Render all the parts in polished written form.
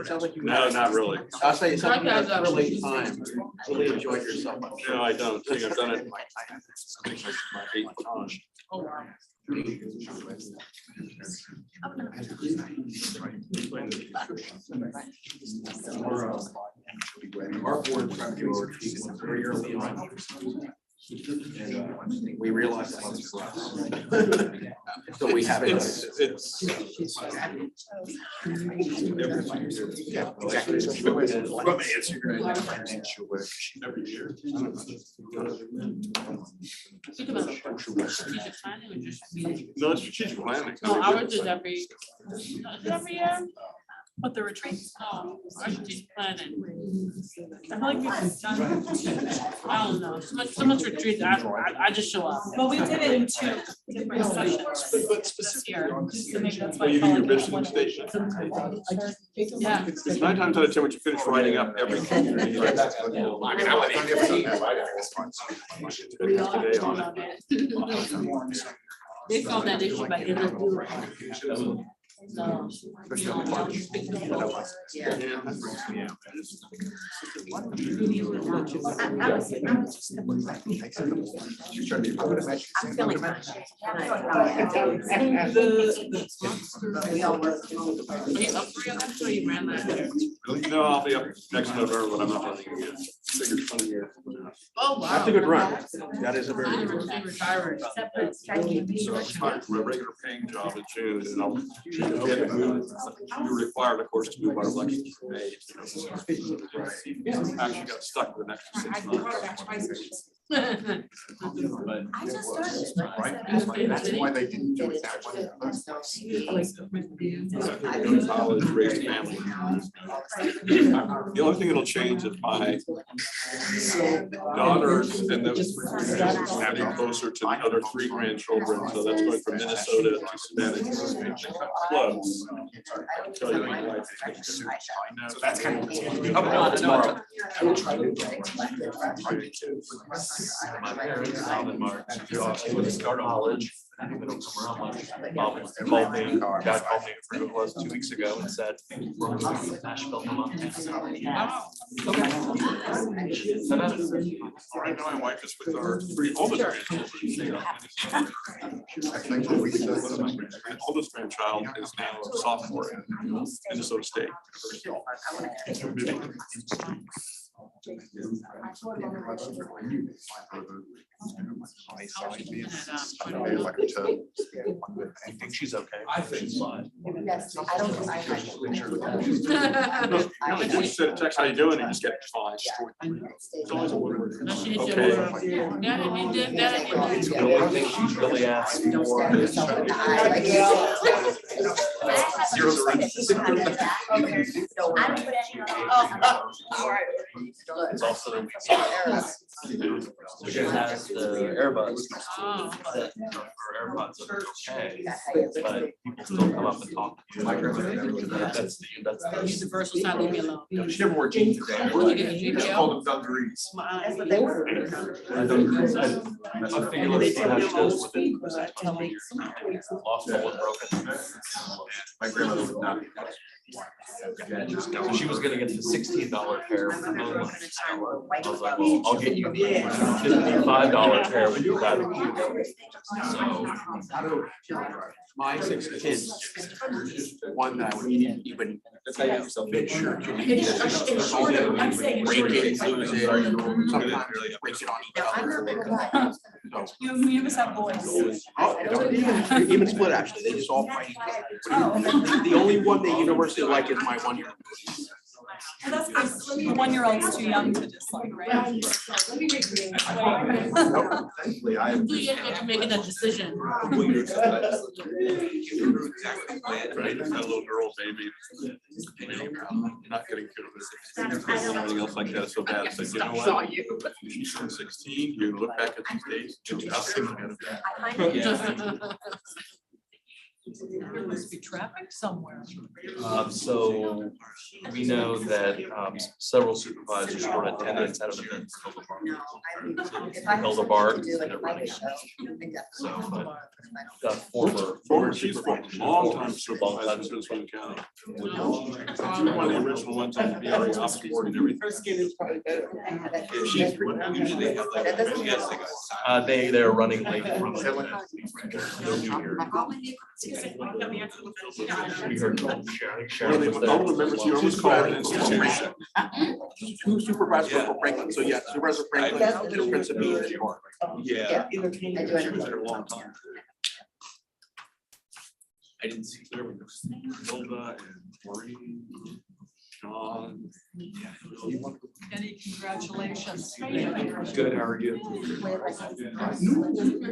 sounds like you. No, not really. I'll say something you have really time, really enjoyed yourself. No, I don't. See, I've done it. I think it's my 8th time. Oh, wow. Our board tried to do our trees very early on. And we realized that. So we have it. It's Yeah, exactly. every year. Think about strategic planning or just. No, it's strategic planning. No, ours is every year. What the retreats? Oh, our strategic planning. I feel like we've done, I don't know, so much retreats, I just show up. Well, we did it in 2 different sessions this year. So maybe that's why Well, you do I your call it mission one. statement. Yeah. It's 9 times out of 10 when you finish writing up everything. I mean, I would have done that, but I got this one. We all have to do on it. They solved that issue by giving us do. No. I'm feeling fine. Are you up for your so you ran last year? No, I'll be up next November, but I'm not running again. Figured 20 years. Oh, wow. That's a good run. That is a very I'm good run. retiring. So I'm starting my regular paying job in June, and I'll get moved. You're required, of course, to move our election to May. Actually got stuck with an extra 6 months. But I just started. That's why they didn't do it that way. go to college, raise a family. The only thing that'll change is my daughters and the having closer to the other 3 grandchildren. So that's going from Minnesota to Savannah. Close. I'll tell you my wife is gonna go. So that's kind of. Tomorrow. My parents, Bob and Mark, when they start college, they don't come around much. Bob called me, God called me, I forget what it was, 2 weeks ago and said, we're moving to Nashville, Vermont. Right now, my wife is with our 3 oldest grandchildren. My oldest grandchild is now a sophomore in Minnesota State University. I think she's okay. I think she's fine. Yes, I don't. She said a text, how you doing? And you just get fine. It's always a word. No, she did Okay. your, yeah, he did that. It's the only thing she's really asked for. It's also that she has the earbuds. Oh. That her AirPods are okay, but people still come up and talk to you. That's the. Universal side, leave me alone. She never wore jeans today. Where'd you get a Just GPO? called them dungarees. I figured let's see how she does with it. Lost the one broken. My grandmother would not. So she was gonna get the $16 pair. For I was like, well, I'll get you the $55 pair with that. So. My 6 kids, one that I would even make sure to break it, lose it, sometimes break it on each other. You must have boys. Oh, even split actually, they just all fight. The only one that universally like is my 1-year-old. Well, that's because the 1-year-old's too young to dislike, right? Thankfully, I am. You have to make that decision. Right, that little girl baby. Not getting good with it. Anything else like that is so bad. So you know what? She's 16, you look back at these days, 2006. There must be traffic somewhere. So we know that several supervisors were in attendance out of events. Hilda Bark and everybody. So, but former She's supervisors. long time supervisor in Switzerland County. One of the original ones on the PRA ops board and everything. Usually have like. They're running late from. They're new here. We heard from Sharon was there. All the members here almost call it an institution. Two supervisors for Franklin, so yeah, Supervisor Franklin, the Prince of Beach. Yeah. I do understand. For a long time. I didn't see there was Hilda and Maureen, John. Any congratulations. Good, how are you?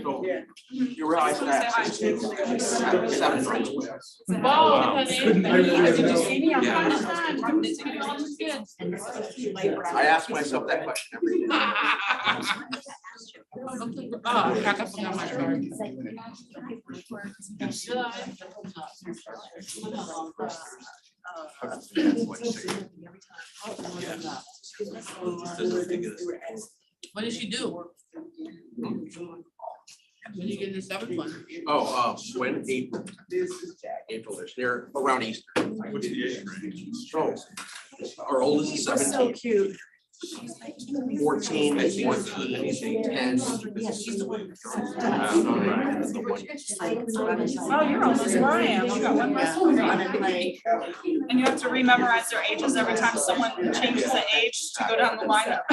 So you realize that seven friends. Wow. Did you see me? I'm trying to time. Did you get all these kids? I ask myself that question every day. Oh, I forgot my card. What did she do? When you get the seventh one? Oh, when April-ish, they're around Easter. What's the age range? So our oldest is 17. Cute. 14, 10. Oh, you're almost where I am. You got one less one. And you have to rememorize their ages every time someone changes the age to go down the lineup.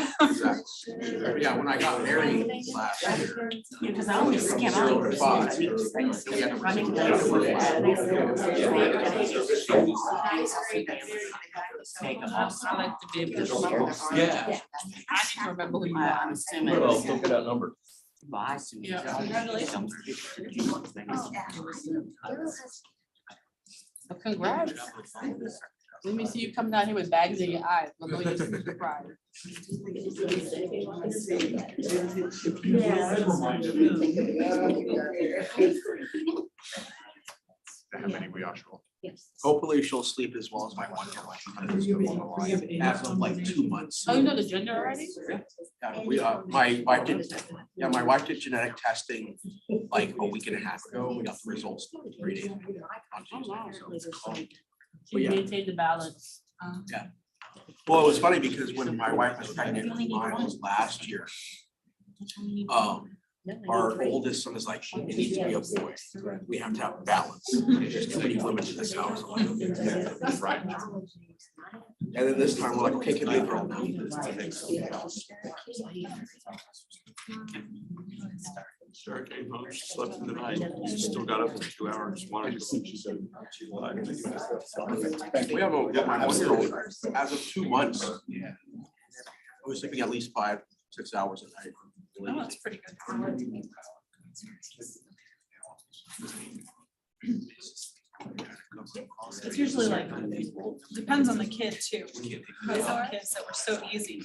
Yeah, when I got married last year. Because I only skim out. 0 to 5. Then we had to run I like to be able to. Yeah. I need to remember who you are. I'm assuming. Well, don't get that number. Yeah, congratulations. Well, congrats. Let me see you come down here with bags in your eyes. We'll know you're super surprised. How many we actually? Hopefully she'll sleep as well as my 1-year-old. As of like 2 months. Oh, you know the gender already? Yeah, my wife did genetic testing like a week and a half ago. We got the results 3 days ago on Tuesday. So, She yeah. maintained the balance. well, it was funny because when my wife was pregnant with Miles last year, our oldest son is like, it needs to be a boy. We have to have balance. There's too many women in this house. Right. And then this time we're like, okay, can be a girl now? Sarah came home, she slept in the night, she still got up for 2 hours, wanted to go, she said, she lied. We have my 1-year-old, as of 2 months. I was sleeping at least 5-6 hours a night. Oh, that's pretty good. It's usually like, depends on the kid too. Some kids that were so easy.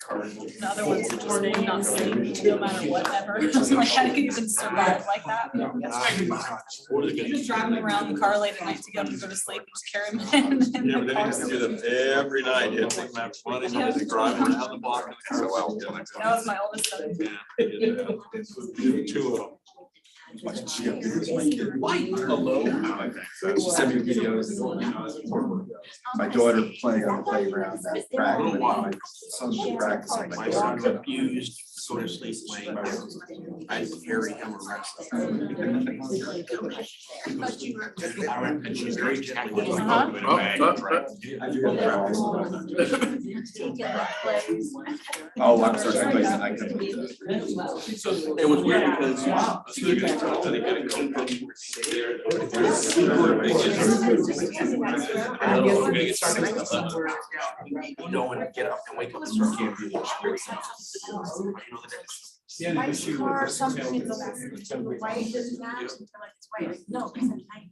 The other ones that just would not sleep no matter whatever. Like how do you even survive like that? You just drive them around the car late at night to get them to go to sleep and just carry them in. Yeah, but then you have to do them every night, you have to take them out for money, you have to drive around the block. In the car. That was my oldest son. Yeah, 2 of them. She sent me videos. My daughter playing on the playground, that practice, my son's practicing. My son refused to go to sleep playing. I carry him around. And she's very gentle. Oh, I'm so sorry. I couldn't believe that. It was weird because no one get up and wake up and start camping. Or something in the last right, doesn't matter until it's right. No, because I'm tight.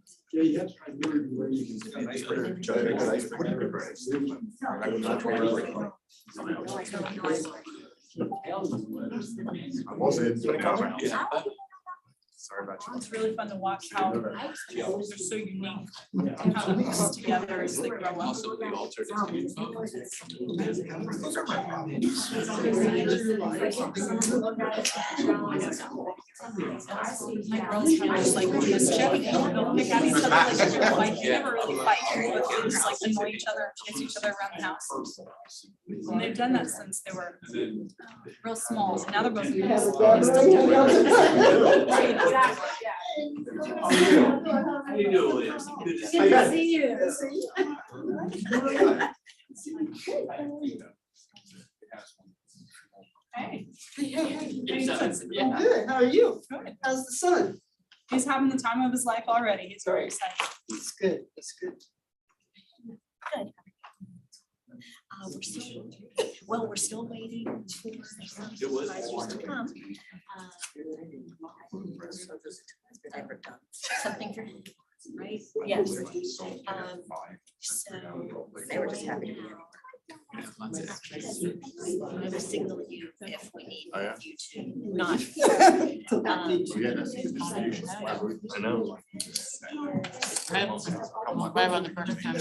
I'm also into the comment. Sorry about you. It's really fun to watch how they're so unique, and how they mix together as they grow up. Also, the alternate. My girls kind of just like mischief, they'll pick at each other, like they'll fight, they never really fight, but they'll just like annoy each other, chase each other around the house. And they've done that since they were real small, and now they're both adults. They still do it. How you doing? Good to see you. Hey. I'm good. How are you? Good. How's the son? He's having the time of his life already. He's very excited. It's good. It's good. We're still waiting for the supervisors to come. Something for him, right? Yes. So they were just happy to be here. I will signal you if we need you to not. I know. Right around the first time.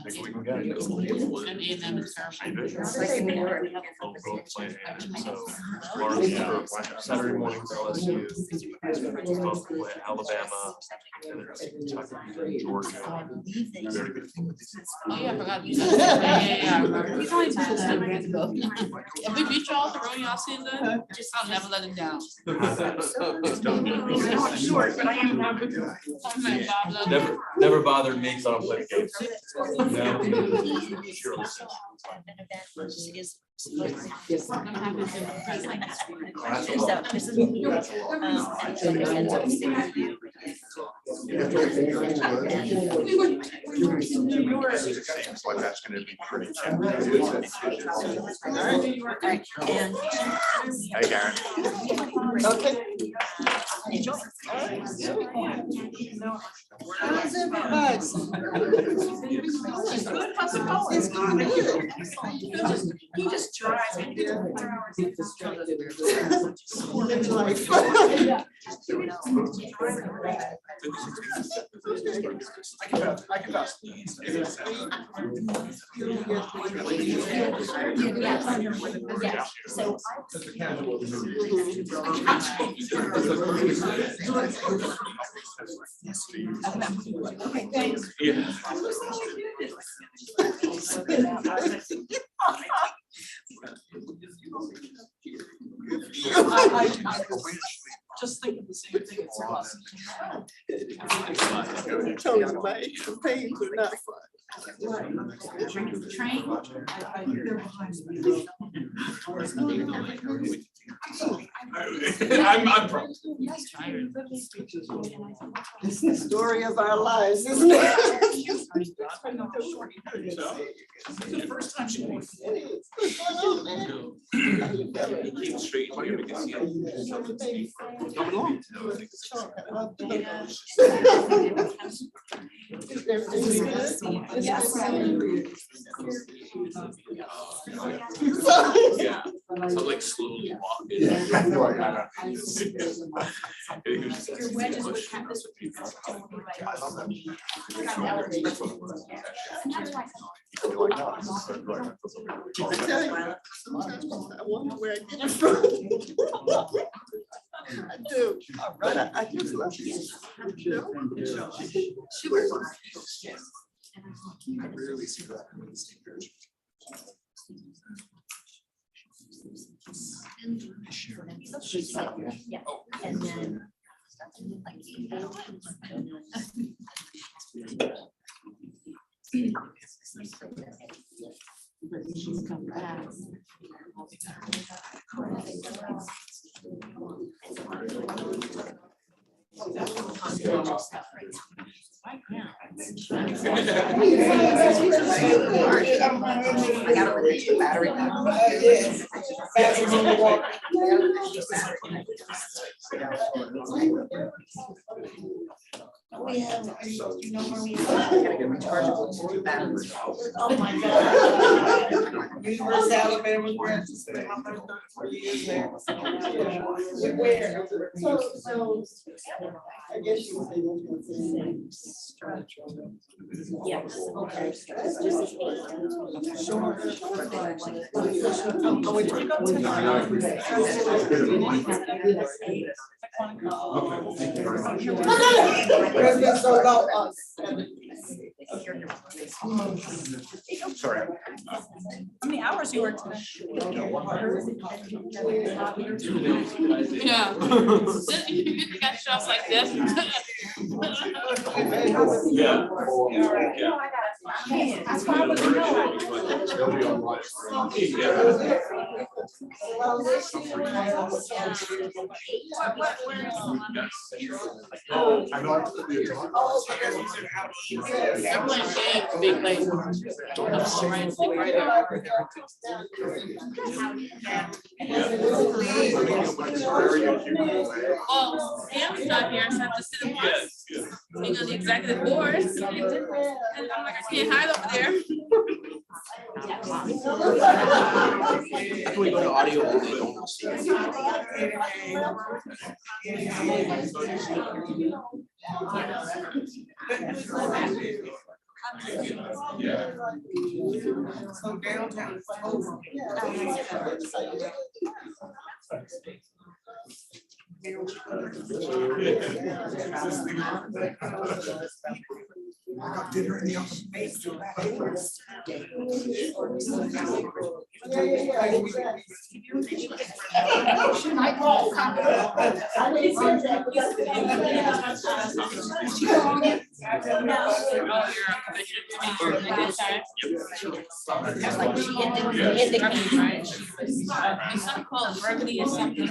Maybe we can get it. And A&M is terrible. So tomorrow, yeah, Saturday morning for LSU, both play Alabama, and then Kentucky, Georgia. Very good team. Oh, yeah, I forgot. You said- Yeah. He's only 10. If we beat y'all throwing y'all season, I'll never let him down. I'm short, but I am now. Never bothered me, so I don't play the games. Seems like that's gonna be pretty challenging. Hey, Karen. Okay. Enjoy. How's everybody? It's good. How's it going? It's good. He just drives me. It's life. I can pass. So Okay, thanks. Yeah. I just think of the same thing. It's awesome. You told me my aches and pains are not fun. Train. I'm from. It's the story of our lives, isn't it? The first time she went. Keep straight here because he coming along. Yes. Yeah, so like slowly walking. Your wedges would have this would be. I tell you, sometimes I wonder where I get it from. I do, but I just love you. I really see that. yeah, and then. we have, you know where we have? Gotta get rechargeable batteries. Oh my God. University of Alabama graduate, spent my first 34 years there. Where? So, I guess you would say those. Yes. Okay. Sure. Oh, we took up President sold out us. Sorry. How many hours you work today? Yeah. You got shots like this. Yeah. That's why I was They'll be online. I know. Everyone games big like. Well, Sam's not here, so I have to sit in one. Being on the executive board. And I'm like, I can't hide over there. Can we go to audio only? Don't see it. So downtown is over. I got dinner in the office. It's something called brevity or something.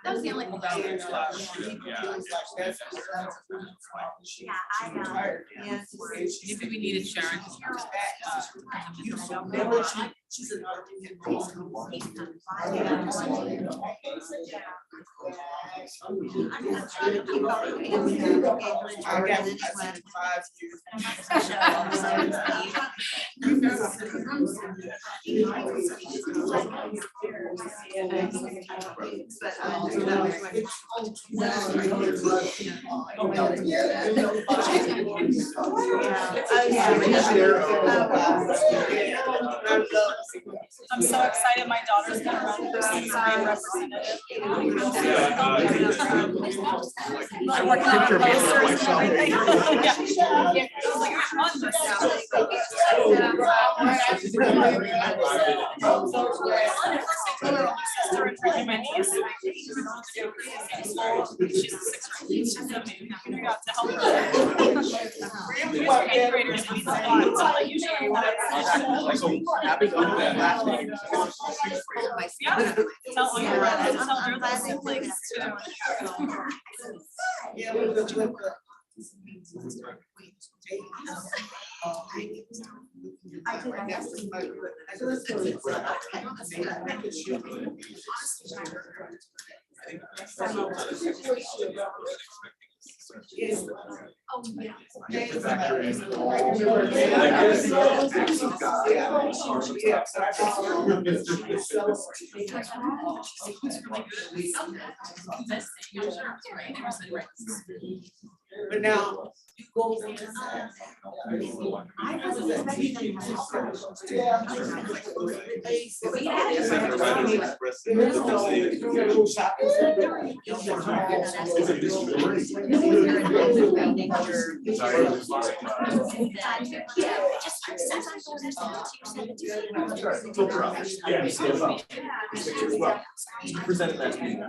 That was the only thing. Maybe we needed Sharon. I got 5 years. I'm so excited. My daughter's gonna run for CSI representative. I'm working on her posters and everything. Yeah. I was like, I'm on this. Sister and her and my niece. She's a 6th grade. She's amazing. We got to help her. There's 8th graders and it's a lot. So like usually Happy going to that last meeting. yeah, tell her their siblings too. Yeah, with the. But now you go. Presented last meeting.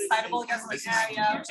Excitable, I guess, like, yeah,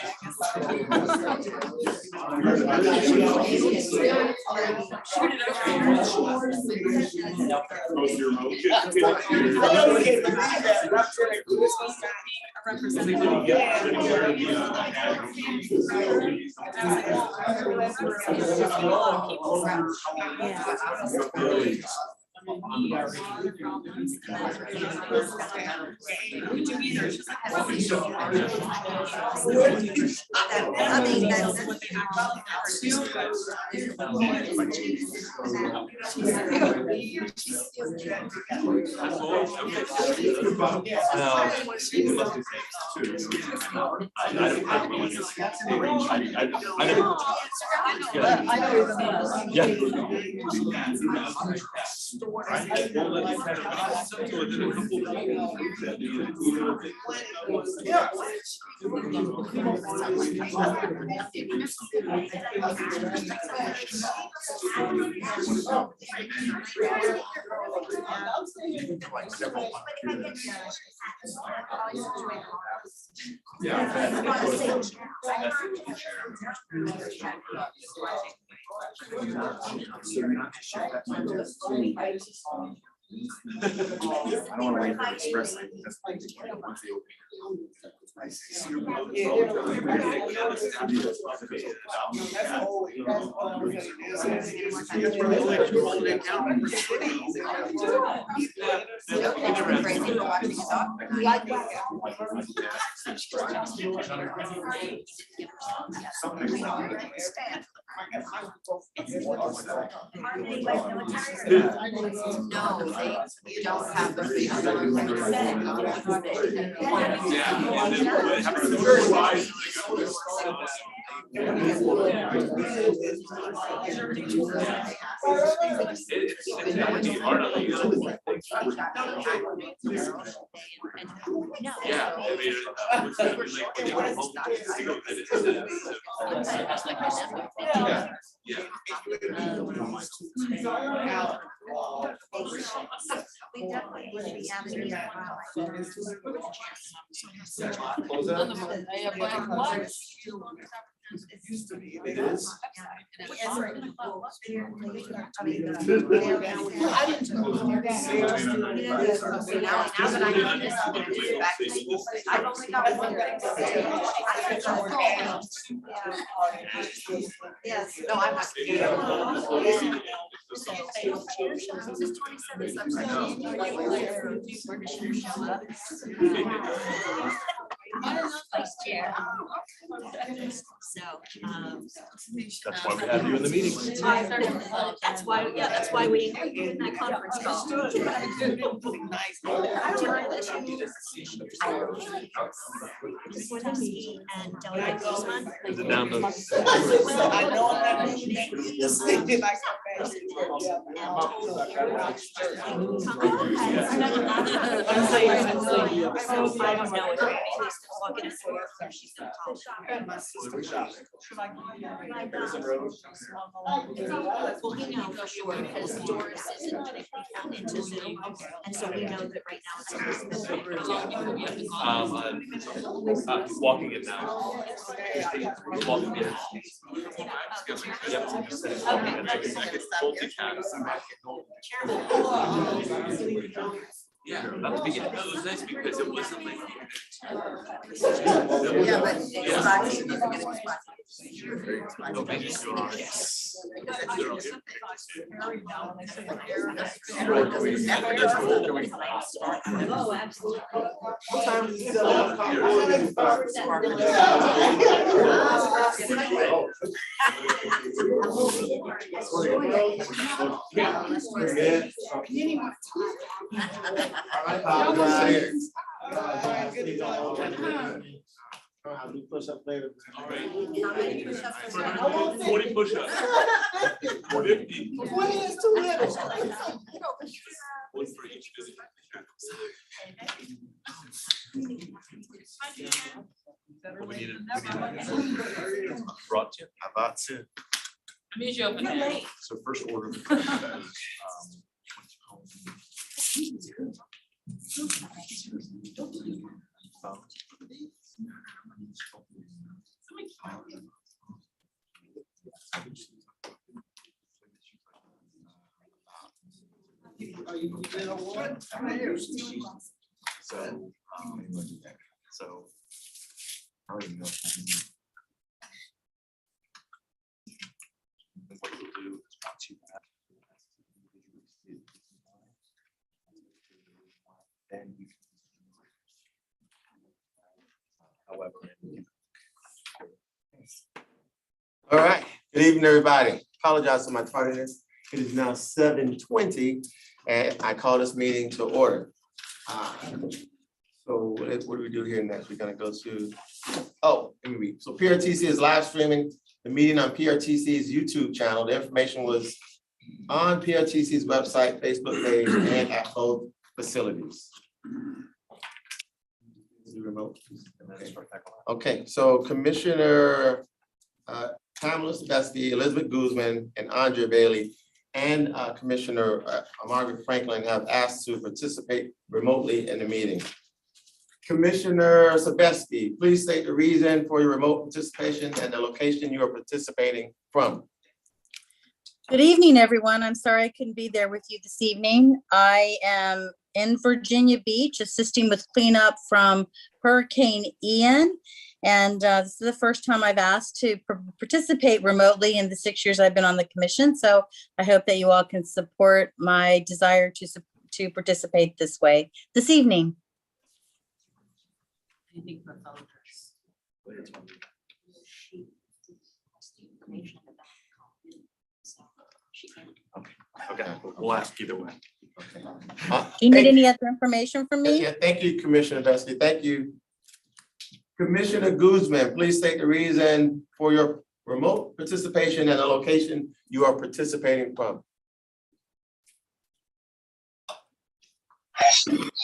I don't want to wait for the express lane. That's once they open. No, they don't have we definitely would be having these It used to be. It is. Now that I know this, I've only got one. Yes, no, I'm not. Vice chair. So, That's why we have you in the meeting. that's why, yeah, that's why we had you in that conference call. Swinski and Delegate Guzman. Is it down to? I know I'm not just thinking like I don't know if she's walking us through if she's gonna call. Well, we know for sure because Doris isn't gonna be found into Zoom, and so we know that right now it's. Walking it now. Walking it. Yeah, that was nice because it wasn't like. Yeah, but it's No, they just do it on it. Oh, absolutely. I'll do push-up later. All right. How many push-ups are there? 40 push-ups. 50. 20 is too little. One for each visit. We need it. Brought to you. About to. I'm usually open at 8. So first order. So. What you'll do is once you have. Then you can. However. All right, good evening, everybody. Apologize for my tardiness. It is now 7:20 and I call this meeting to order. So what do we do here next? We're gonna go to, let me read. So PRTC is live streaming the meeting on PRTC's YouTube channel. The information was on PRTC's website, Facebook page, and at both facilities. Is it remote? Okay, so Commissioner Pamela Sebesky, Elizabeth Guzman, and Andrea Bailey, and Commissioner Margaret Franklin have asked to participate remotely in the meeting. Commissioner Sebesky, please state the reason for your remote participation and the location you are participating from. Good evening, everyone. I'm sorry I couldn't be there with you this evening. I am in Virginia Beach assisting with cleanup from Hurricane Ian. And this is the first time I've asked to participate remotely in the 6 years I've been on the commission. So I hope that you all can support my desire to participate this way this evening. Anything for voters. Okay, we'll ask either way. Do you need any other information from me? Yeah, thank you, Commissioner Sebesky. Thank you. Commissioner Guzman, please state the reason for your remote participation and the location you are participating from.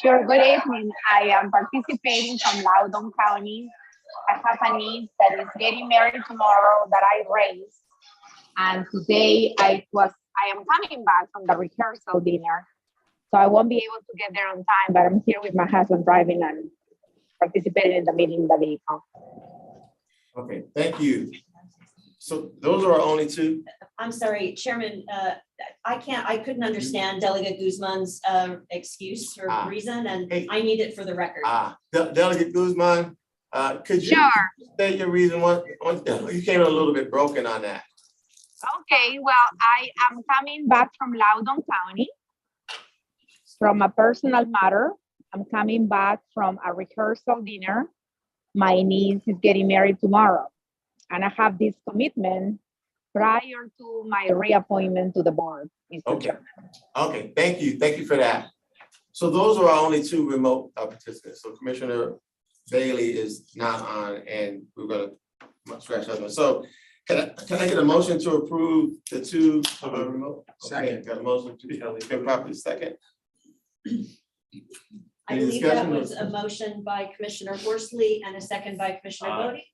Sure, good evening. I am participating from Loudoun County. I have a niece that is getting married tomorrow that I raised. And today I am coming back from the rehearsal dinner. So I won't be able to get there on time, but I'm here with my husband driving and participating in the meeting in the vehicle. Okay, thank you. So those are our only two? I'm sorry, Chairman, I couldn't understand Delegate Guzman's excuse or reason, and I need it for the record. Delegate Guzman, could you state your reason? You came in a little bit broken on that. Okay, well, I am coming back from Loudoun County from a personal matter. I'm coming back from a rehearsal dinner. My niece is getting married tomorrow. And I have this commitment prior to my reappointment to the board. Okay, okay, thank you. Thank you for that. So those are our only two remote participants. So Commissioner Bailey is not on and we're gonna scratch that one. So can I get a motion to approve the two remote? Okay, got a motion to be properly second. I believe that was a motion by Commissioner Horsley and a second by Commissioner Bodie.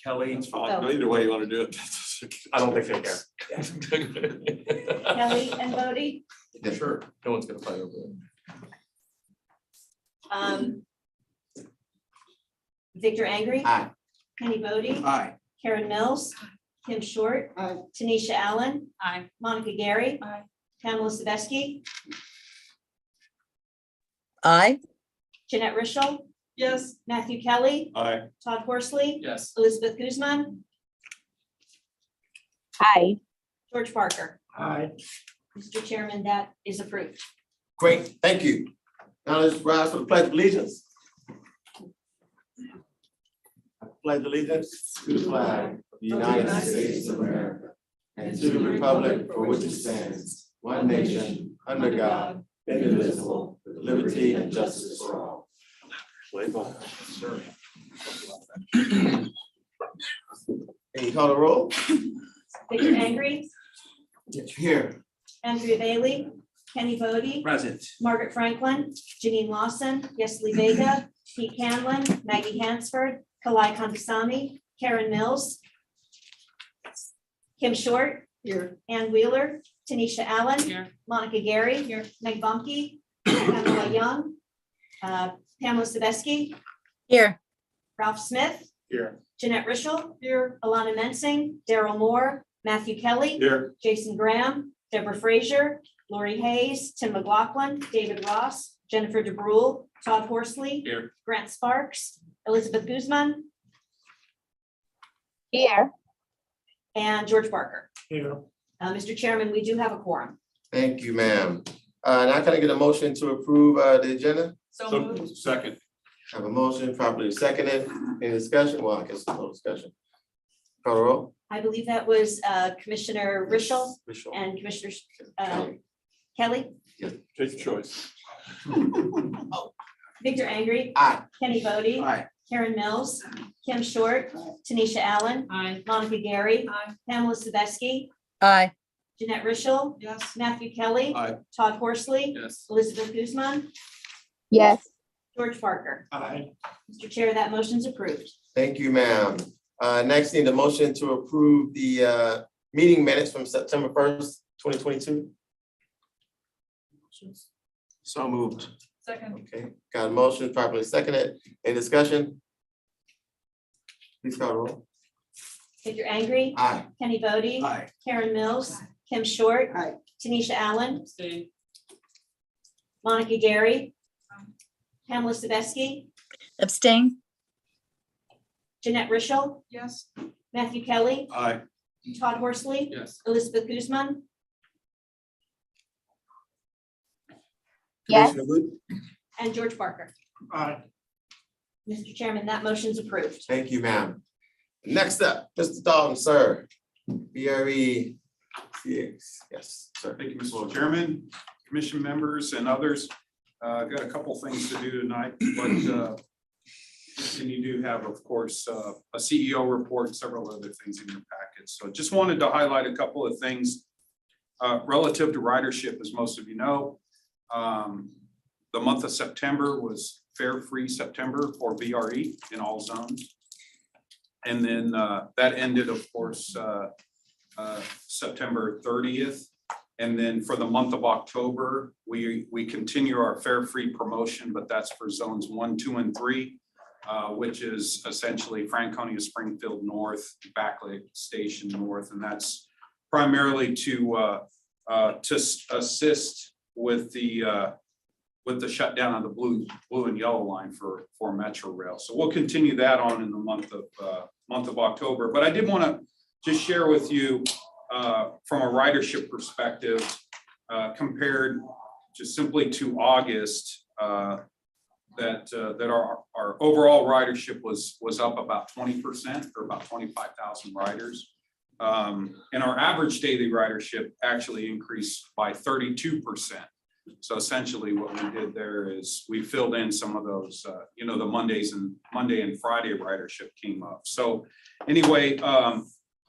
Kelly. No, either way you want to do it. I don't think they care. Kelly and Bodie. Yeah, sure. No one's gonna fight over it. Victor Angry. Aye. Kenny Bodie. Aye. Karen Mills. Kim Short. Aye. Tanisha Allen. Aye. Monica Gary. Aye. Pamela Sebesky. Aye. Jeanette Rischel. Yes. Matthew Kelly. Aye. Todd Horsley. Yes. Elizabeth Guzman. Aye. George Parker. Aye. Mr. Chairman, that is approved. Great, thank you. Now let's rise for the pledge of allegiance. I pledge allegiance to the flag of the United States of America and to the republic for which it stands, one nation, under God, indivisible, with liberty, and justice for all. Hey, call the roll? Victor Angry, Here. Andrea Bailey, Kenny Bodie, Present. Margaret Franklin, Janine Lawson, Yesli Vega, Pete Canlin, Maggie Hansford, Kalai Kandasamy, Karen Mills, Kim Short, Here. Ann Wheeler, Tanisha Allen, Here. Monica Gary, Meg Bunkey, Pamela Young, Pamela Sabeski, Here. Ralph Smith, Here. Jeanette Richel, Alana Mensing, Daryl Moore, Matthew Kelly, Here. Jason Graham, Deborah Frazier, Lori Hayes, Tim McLaughlin, David Ross, Jennifer DeBrule, Todd Horsley, Here. Grant Sparks, Elizabeth Guzman, Here. and George Barker. Here. Mr. Chairman, we do have a quorum. Thank you, ma'am. Now can I get a motion to approve the agenda? So moved. Second. Have a motion properly seconded. Any discussion? Well, I guess no discussion. Call the roll? I believe that was Commissioner Richel Michelle. and Commissioner Kelly. Kelly, Take your choice. Victor Angry, Aye. Kenny Bodie, Aye. Karen Mills, Kim Short, Tanisha Allen, Aye. Monica Gary, Aye. Pamela Sabeski, Aye. Jeanette Richel, Yes. Matthew Kelly, Aye. Todd Horsley, Yes. Elizabeth Guzman, Yes. George Parker. Aye. Mr. Chair, that motion's approved. Thank you, ma'am. Next, need a motion to approve the meeting minutes from September 1st, 2022. So moved. Second. Okay, got a motion properly seconded. Any discussion? Please call the roll. Victor Angry, Aye. Kenny Bodie, Aye. Karen Mills, Kim Short, Aye. Tanisha Allen, Abstain. Monica Gary, Pamela Sabeski, Abstain? Jeanette Richel, Yes. Matthew Kelly, Aye. Todd Horsley, Yes. Elizabeth Guzman, Yes. Commissioner Wood? and George Parker. Aye. Mr. Chairman, that motion's approved. Thank you, ma'am. Next up, Mr. Dalton, sir. BRE. Yes, sir. Thank you, Mr. Chairman, commission members and others. Got a couple things to do tonight, but and you do have, of course, a CEO report and several other things in your package. So just wanted to highlight a couple of things relative to ridership, as most of you know. The month of September was fare-free September for VRE in all zones. And then that ended, of course, September 30th. And then for the month of October, we continue our fare-free promotion, but that's for zones 1, 2, and 3, which is essentially Franconia, Springfield North, Backlit Station North, and that's primarily to assist with the shutdown of the blue and yellow line for Metro Rail. So we'll continue that on in the month of October. But I did want to just share with you from a ridership perspective, compared just simply to August, that our overall ridership was up about 20%, or about 25,000 riders. And our average daily ridership actually increased by 32%. So essentially what we did there is we filled in some of those, the Monday and Friday ridership came up. So anyway,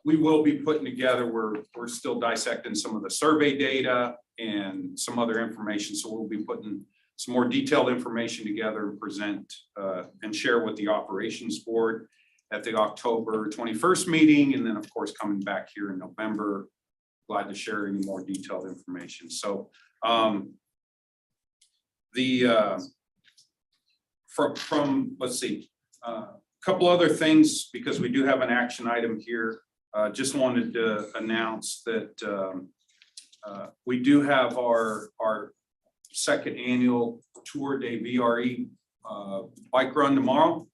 we will be putting together, we're still dissecting some of the survey data and some other information. So we'll be putting some more detailed information together and present and share with the operations board at the October 21st meeting. And then of course, coming back here in November, glad to share any more detailed information. So let's see, a couple other things, because we do have an action item here. Just wanted to announce that we do have our second annual Tour de VRE bike run tomorrow.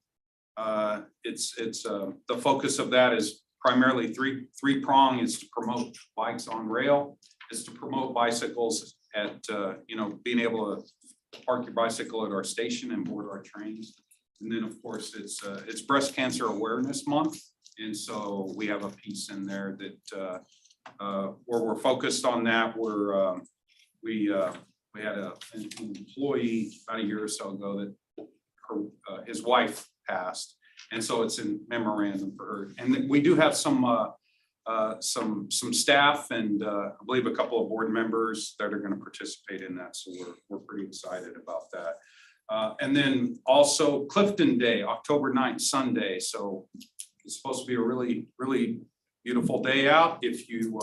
It's the focus of that is primarily three prong is to promote bikes on rail, is to promote bicycles at being able to park your bicycle at our station and board our trains. And then of course it's Breast Cancer Awareness Month. And so we have a piece in there that where we're focused on that. We we had an employee about a year or so ago that his wife passed. And so it's in memorandum for her. And then we do have some staff and I believe a couple of board members that are going to participate in that. So we're pretty excited about that. And then also Clifton Day, October 9th, Sunday. So it's supposed to be a really, really beautiful day out. If you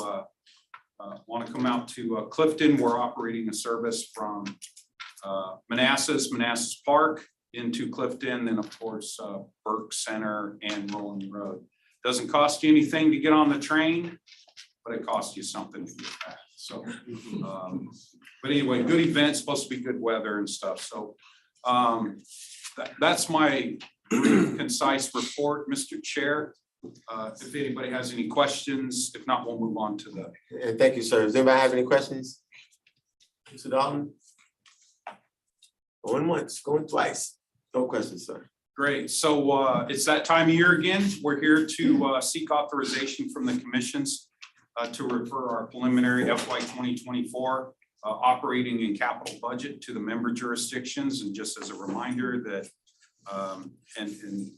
want to come out to Clifton, we're operating a service from Manassas Park into Clifton, then of course Burke Center and Rolling Road. Doesn't cost you anything to get on the train, but it costs you something to get back. So, but anyway, good event, supposed to be good weather and stuff. So that's my brief, concise report, Mr. Chair. If anybody has any questions, if not, we'll move on to the. Thank you, sir. Does anybody have any questions? Mr. Dalton? Going once, going twice. No questions, sir. Great. So it's that time of year again. We're here to seek authorization from the commissions to refer our preliminary FY 2024 operating and capital budget to the member jurisdictions. And just as a reminder that and in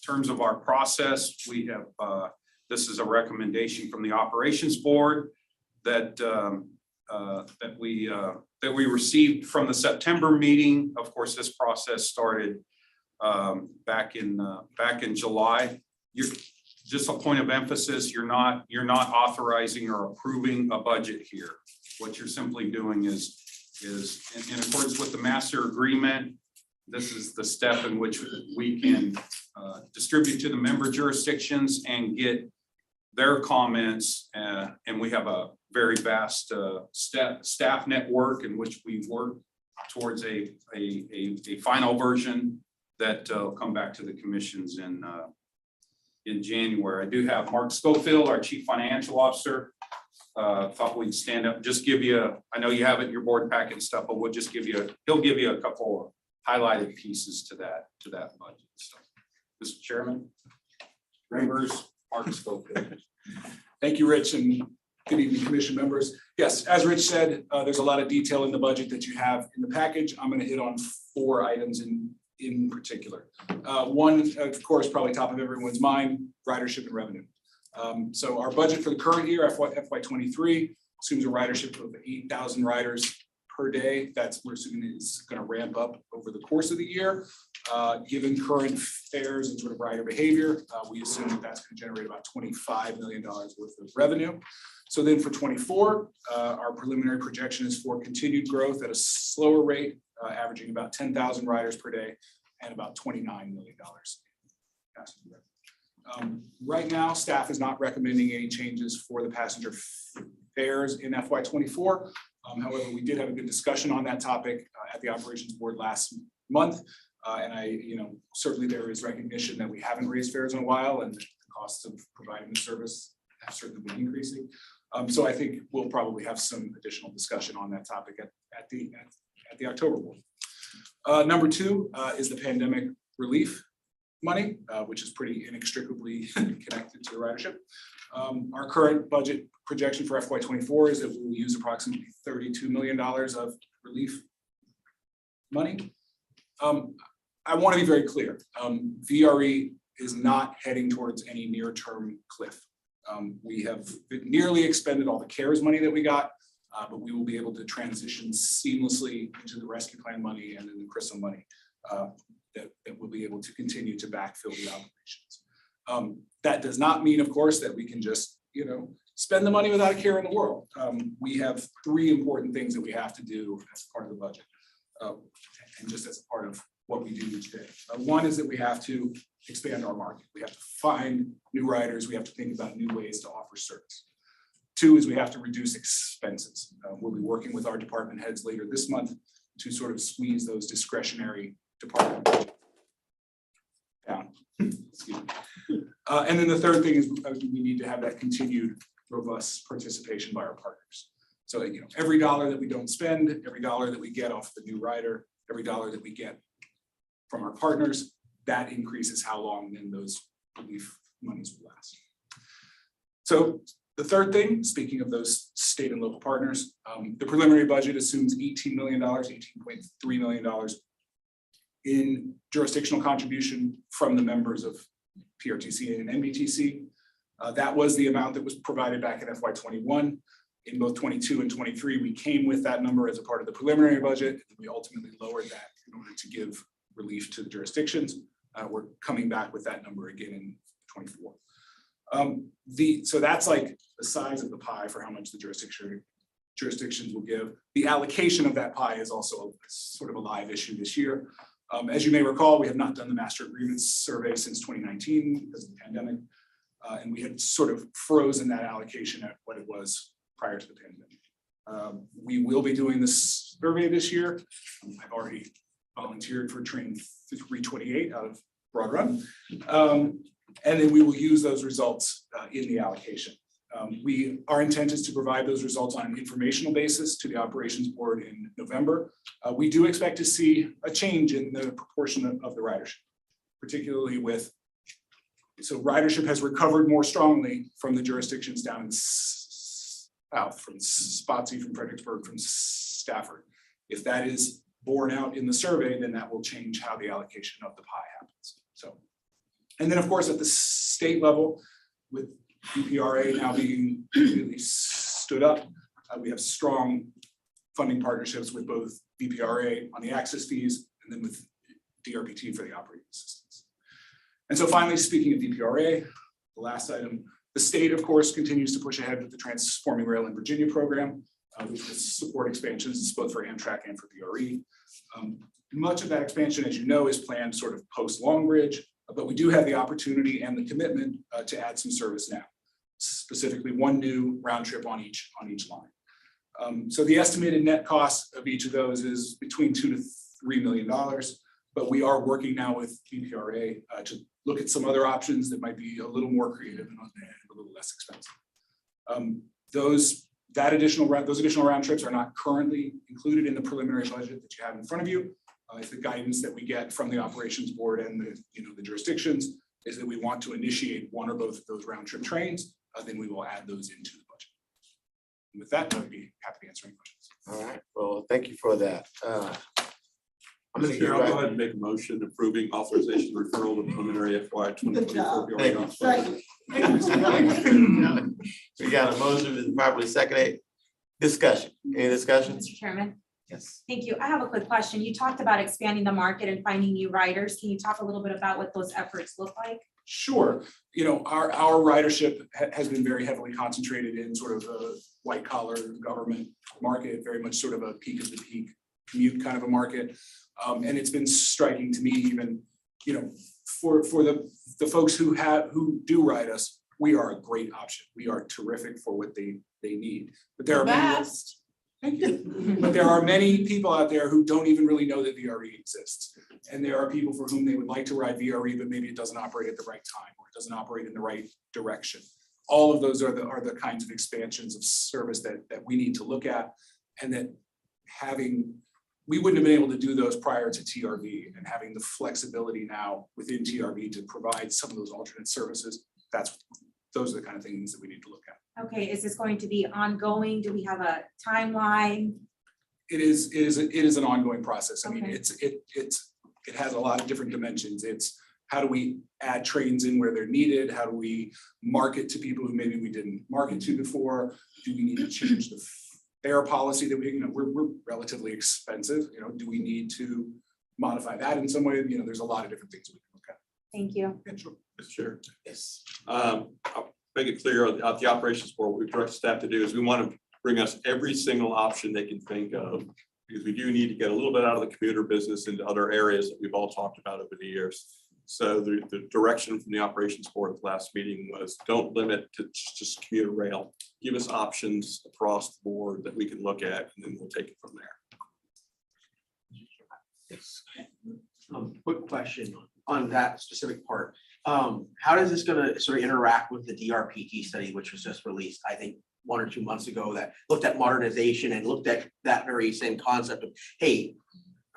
terms of our process, we have this is a recommendation from the operations board that that we received from the September meeting. Of course, this process started back in July. You're just a point of emphasis. You're not authorizing or approving a budget here. What you're simply doing is in accordance with the master agreement. This is the step in which we can distribute to the member jurisdictions and get their comments. And we have a very vast staff network in which we work towards a final version that will come back to the commissions in January. I do have Mark Schofield, our Chief Financial Officer. Thought we'd stand up, just give you, I know you have it in your board packet and stuff, but we'll just give you, he'll give you a couple of highlighted pieces to that budget stuff. Mr. Chairman, members, Mark Schofield. Thank you, Rich, and good evening, commission members. Yes, as Rich said, there's a lot of detail in the budget that you have in the package. I'm going to hit on 4 items in particular. One, of course, probably top of everyone's mind, ridership and revenue. So our budget for the current year, FY 23, assumes a ridership of 8,000 riders per day. That's we're assuming is going to ramp up over the course of the year. Given current fares and sort of rider behavior, we assume that that's going to generate about $25 million worth of revenue. So then for 24, our preliminary projection is for continued growth at a slower rate, averaging about 10,000 riders per day and about $29 million. Right now, staff is not recommending any changes for the passenger fares in FY 24. However, we did have a good discussion on that topic at the operations board last month. And certainly there is recognition that we haven't raised fares in a while and the costs of providing the service have certainly been increasing. So I think we'll probably have some additional discussion on that topic at the October board. Number 2 is the pandemic relief money, which is pretty inextricably connected to the ridership. Our current budget projection for FY 24 is that we will use approximately $32 million of relief money. I want to be very clear. VRE is not heading towards any near-term cliff. We have nearly expended all the CARES money that we got, but we will be able to transition seamlessly into the rescue plan money and then the CRISA money that we'll be able to continue to backfill the operations. That does not mean, of course, that we can just, spend the money without a care in the world. We have 3 important things that we have to do as part of the budget, and just as a part of what we do each day. One is that we have to expand our market. We have to find new riders. We have to think about new ways to offer service. 2 is we have to reduce expenses. We'll be working with our department heads later this month to sort of squeeze those discretionary department budgets down. Excuse me. And then the third thing is we need to have that continued robust participation by our partners. So every dollar that we don't spend, every dollar that we get off the new rider, every dollar that we get from our partners, that increases how long then those relief monies will last. So The third thing, speaking of those state and local partners, the preliminary budget assumes $18 million, $18.3 million in jurisdictional contribution from the members of PRTC and NBTC. That was the amount that was provided back in FY21. In both 22 and 23, we came with that number as a part of the preliminary budget. We ultimately lowered that in order to give relief to the jurisdictions. We're coming back with that number again in 24. So that's like the size of the pie for how much the jurisdictions will give. The allocation of that pie is also sort of a live issue this year. As you may recall, we have not done the master agreements survey since 2019 because of the pandemic. And we had sort of frozen that allocation at what it was prior to the pandemic. We will be doing this survey this year. I've already volunteered for train 328 out of Broad Run. And then we will use those results in the allocation. Our intent is to provide those results on an informational basis to the operations board in November. We do expect to see a change in the proportion of the ridership, particularly with, so ridership has recovered more strongly from the jurisdictions down in south, from Spotsy, from Fredericksburg, from Stafford. If that is borne out in the survey, then that will change how the allocation of the pie happens. So, and then of course at the state level, with BPRA now being completely stood up, we have strong funding partnerships with both BPRA on the access fees and then with DRPT for the operating assistance. And so finally, speaking of DPRA, the last item, the state, of course, continues to push ahead with the Transforming Rail in Virginia program, which will support expansions both for Amtrak and for PRE. Much of that expansion, as you know, is planned sort of post Long Bridge, but we do have the opportunity and the commitment to add some service now, specifically one new round trip on each line. So the estimated net cost of each of those is between $2 to $3 million, but we are working now with BPRA to look at some other options that might be a little more creative and a little less expensive. Those additional round trips are not currently included in the preliminary budget that you have in front of you. It's the guidance that we get from the operations board and the jurisdictions is that we want to initiate one or both of those round trip trains. Then we will add those into the budget. And with that, I would be happy to answer any questions. All right, well, thank you for that. I'm gonna Mr. get Chair, I'll go right. ahead and make a motion approving authorization referral to preliminary FY 2024. We got a motion that's properly seconded. Discussion, any discussion? Mr. Chairman, Yes. thank you. I have a quick question. You talked about expanding the market and finding new riders. Can you talk a little bit about what those efforts look like? Sure. Our ridership has been very heavily concentrated in sort of the white collar government market, very much sort of a peak of the peak commute kind of a market. And it's been striking to me even, for the folks who do ride us, we are a great option. We are terrific for what they need. But there are many, thank you. But there are many people out there who don't even really know that VRE exists. And there are people for whom they would like to ride VRE, but maybe it doesn't operate at the right time or it doesn't operate in the right direction. All of those are the kinds of expansions of service that we need to look at, and that we wouldn't have been able to do those prior to TRV, and having the flexibility now within TRV to provide some of those alternate services. Those are the kind of things that we need to look at. Okay, is this going to be ongoing? Do we have a timeline? It is an ongoing process. I mean, Okay. it has a lot of different dimensions. It's how do we add trains in where they're needed? How do we market to people who maybe we didn't market to before? Do we need to change the fare policy that we're relatively expensive? Do we need to modify that in some way? There's a lot of different things we can look at. Thank you. Yeah, sure. Mr. Chair. Yes. I'll make it clear at the operations board, what we direct staff to do is we want to bring us every single option they can think of, because we do need to get a little bit out of the commuter business into other areas that we've all talked about over the years. So the direction from the operations board at the last meeting was don't limit to just commuter rail. Give us options across the board that we can look at, and then we'll take it from there. Yes. Quick question on that specific part. How is this going to sort of interact with the DRPT study, which was just released, I think, 1 or 2 months ago, that looked at modernization and looked at that very same concept of, hey,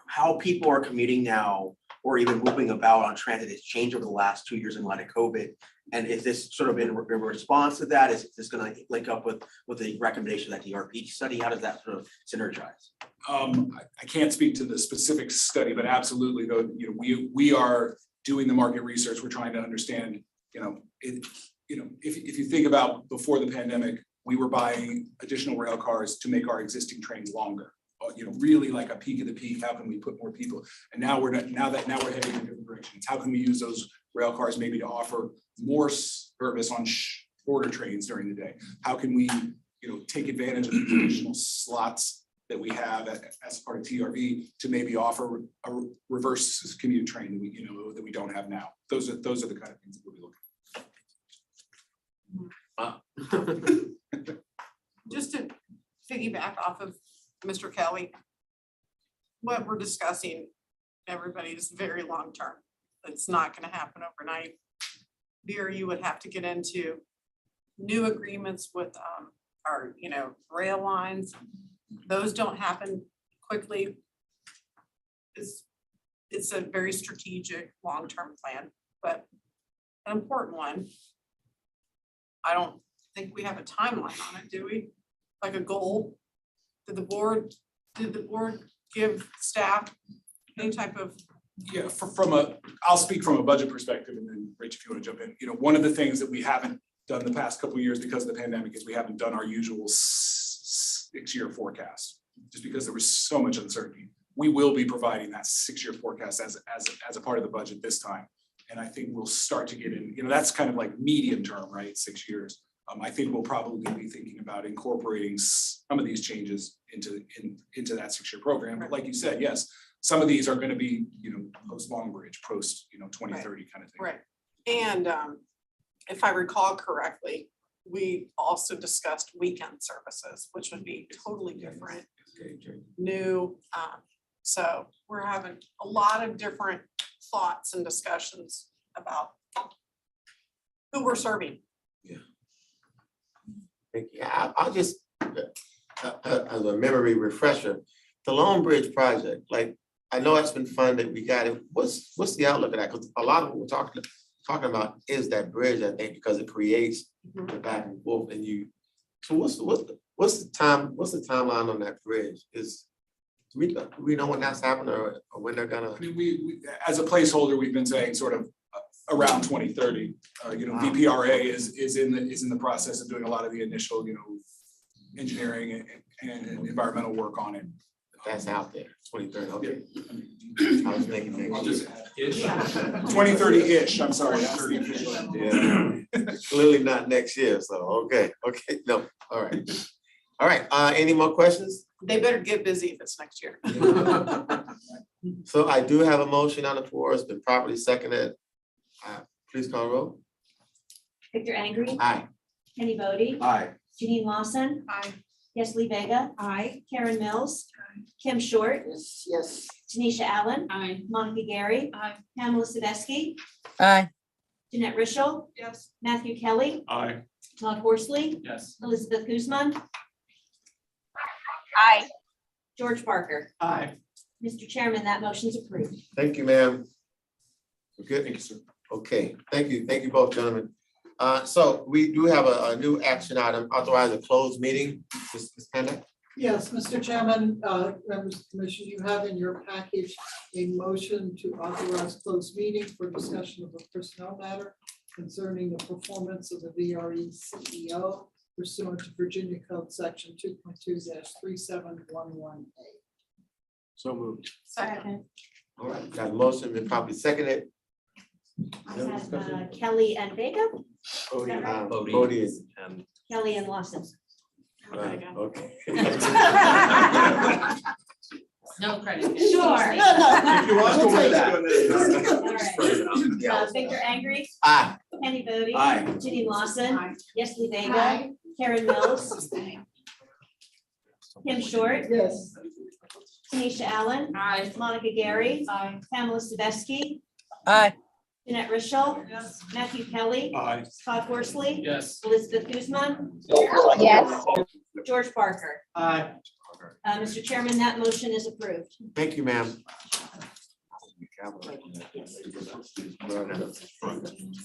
how people are commuting now or even moving about on transit has changed over the last 2 years in light of COVID. And is this sort of in response to that? Is this gonna link up with the recommendation of that DRP study? How does that sort of synergize? I can't speak to the specific study, but absolutely, though, you know, we are doing the market research. We're trying to understand, if you think about before the pandemic, we were buying additional rail cars to make our existing trains longer. Really like a peak of the peak, how can we put more people? And now we're heading in different directions. How can we use those rail cars maybe to offer more service on shorter trains during the day? How can we, take advantage of the additional slots that we have as part of TRV to maybe offer a reverse commute train that we don't have now? Those are the kind of things that we'll be looking at. Just to piggyback off of Mr. Kelly, what we're discussing, everybody, is very long-term. It's not gonna happen overnight. BRU would have to get into new agreements with our, rail lines. Those don't happen quickly. It's a very strategic, long-term plan, but an important one. I don't think we have a timeline on it, do we? Like a goal? Did the board give staff any type of? Yeah, I'll speak from a budget perspective, and then Rich, if you want to jump in. One of the things that we haven't done the past couple of years because of the pandemic is we haven't done our usual 6-year forecast, just because there was so much uncertainty. We will be providing that 6-year forecast as a part of the budget this time. And I think we'll start to get in, that's kind of like medium term, right? 6 years. I think we'll probably be thinking about incorporating some of these changes into that 6-year program. But like you said, yes, some of these are going to be, post Long Bridge, post, 2030 kind of thing. Right. And if I recall correctly, we also discussed weekend services, which would be totally different, new. So we're having a lot of different thoughts and discussions about who we're serving. Yeah, I'll just, as a memory refresher, the Long Bridge project, like, I know it's been funded, we got it. What's the outlook of that? Because a lot of what we're talking about is that bridge, I think, because it creates the back and forth so what's the timeline on that bridge? Do we know when that's happening or when they're gonna? I mean, we as a placeholder, we've been saying sort of around 2030. VPRA is in the process of doing a lot of the initial, engineering and environmental work on it. That's out there, 2030, okay. I was thinking next year. 2030-ish, I'm sorry. 30-ish. Yeah, clearly not next year, so, okay, no, all right. Any more questions? They better get busy if it's next year. So I do have a motion on the floor, it's been properly seconded. Please call roll. Victor Angry. Aye. Kenny Bodie. Aye. Janine Lawson. Aye. Yesley Vega. Aye. Karen Mills. Kim Short. Yes. Tanisha Allen. Aye. Monica Gary. Aye. Pamela Saveski. Aye. Jeanette Rischel. Yes. Matthew Kelly. Aye. Todd Horsley. Yes. Elizabeth Guzman. Aye. George Parker. Aye. Mr. Chairman, that motion's approved. Thank you, ma'am. We're good? Thank you, sir. Okay, thank you both, gentlemen. So we do have a new action item, authorize a closed meeting. Ms. Panda? Yes, Mr. Chairman, members of the commission, you have in your package a motion to authorize closed meeting for discussion of a personnel matter concerning the performance of the VRE CEO pursuant to Virginia Code Section 2.2-3711A. So moved. Second. All right, got a motion, been properly seconded. I have Kelly and Vega, Bodie is, And Kelly and Lawson. okay. No credit. Sure. If you want to We'll take All right. Victor Angry. Aye. Kenny Bodie. Aye. Janine Lawson. Yesley Vega. Karen Mills. Kim Short. Yes. Tanisha Allen. Aye. Monica Gary. Pamela Saveski. Aye. Jeanette Rischel. Matthew Kelly. Aye. Todd Horsley. yes. Elizabeth Guzman. Yes. George Parker. Aye. Mr. Chairman, that motion is approved. Thank you, ma'am. capital.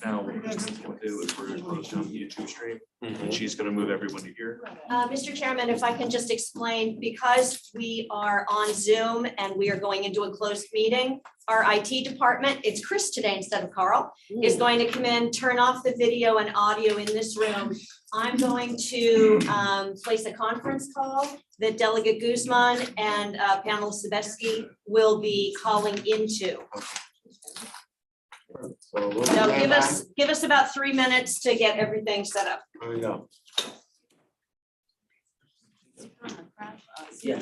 Now, what Christine's gonna do is we're gonna close down the YouTube stream, and she's gonna move everyone to here. Mr. Chairman, if I can just explain, because we are on Zoom and we are going into a closed meeting, our IT department, it's Chris today instead of Carl, is going to come in, turn off the video and audio in this room. I'm going to place a conference call that Delegate Guzman and Panelist Sebeski will be calling into. So give us about 3 minutes to get everything set up. There we go. Yeah.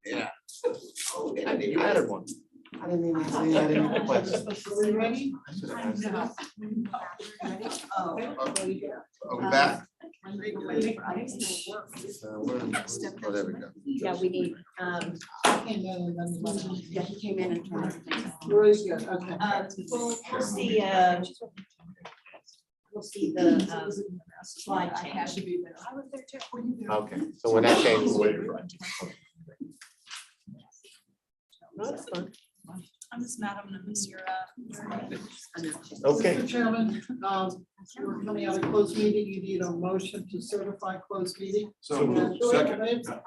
Yeah. Oh, I didn't, I had one. I didn't even see, I didn't even question. Are we ready? I should have asked that. Oh. Are we back? Oh, there we go. Yeah, we need, Yeah, he came in and turned everything. Roy's good, okay. We'll see the slide change. Okay, so when that changes, we'll wait. No, that's fine. I'm just mad I'm gonna miss your, Okay. Mr. Chairman, we're coming out of closed meeting. You need a motion to certify closed meeting. So moved. Second. The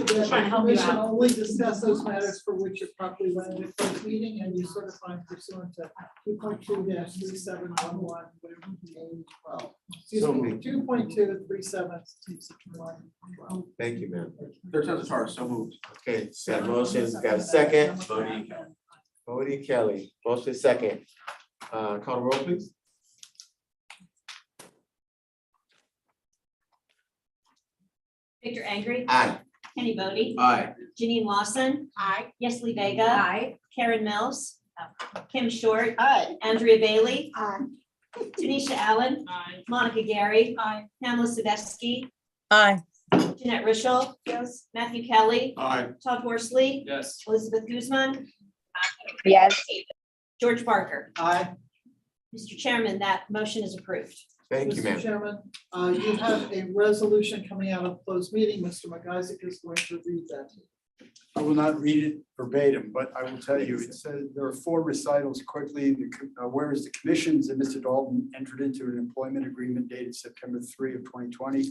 commission only discuss those matters for which you properly went into closed meeting and you certify pursuant to 2.2-3711. Excuse me, 2.2-3711. Thank you, ma'am. Third time's a charm, so moved. Okay, got a motion, got a second. Bodie Kelly, motion second. Call the roll, please. Victor Angry. Aye. Kenny Bodie. Aye. Janine Lawson. Aye. Yesli Vega. Aye. Karen Mills. Kim Short. Aye. Andrea Bailey. Aye. Tanisha Allen. Aye. Monica Gary. Aye. Pamela Sadowski. Aye. Jeanette Richel. Yes. Matthew Kelly. Aye. Todd Horsley. Yes. Elizabeth Guzman. Yes. George Barker. Aye. Mr. Chairman, that motion is approved. Thank you, Mr. ma'am. Chairman, you have a resolution coming out of closed meeting. Mr. McIsaac is going to read that. I will not read it verbatim, but I will tell you, it says there are 4 recitals quickly. Whereas the commissions and Mr. Dalton entered into an employment agreement dated September 3 of 2020.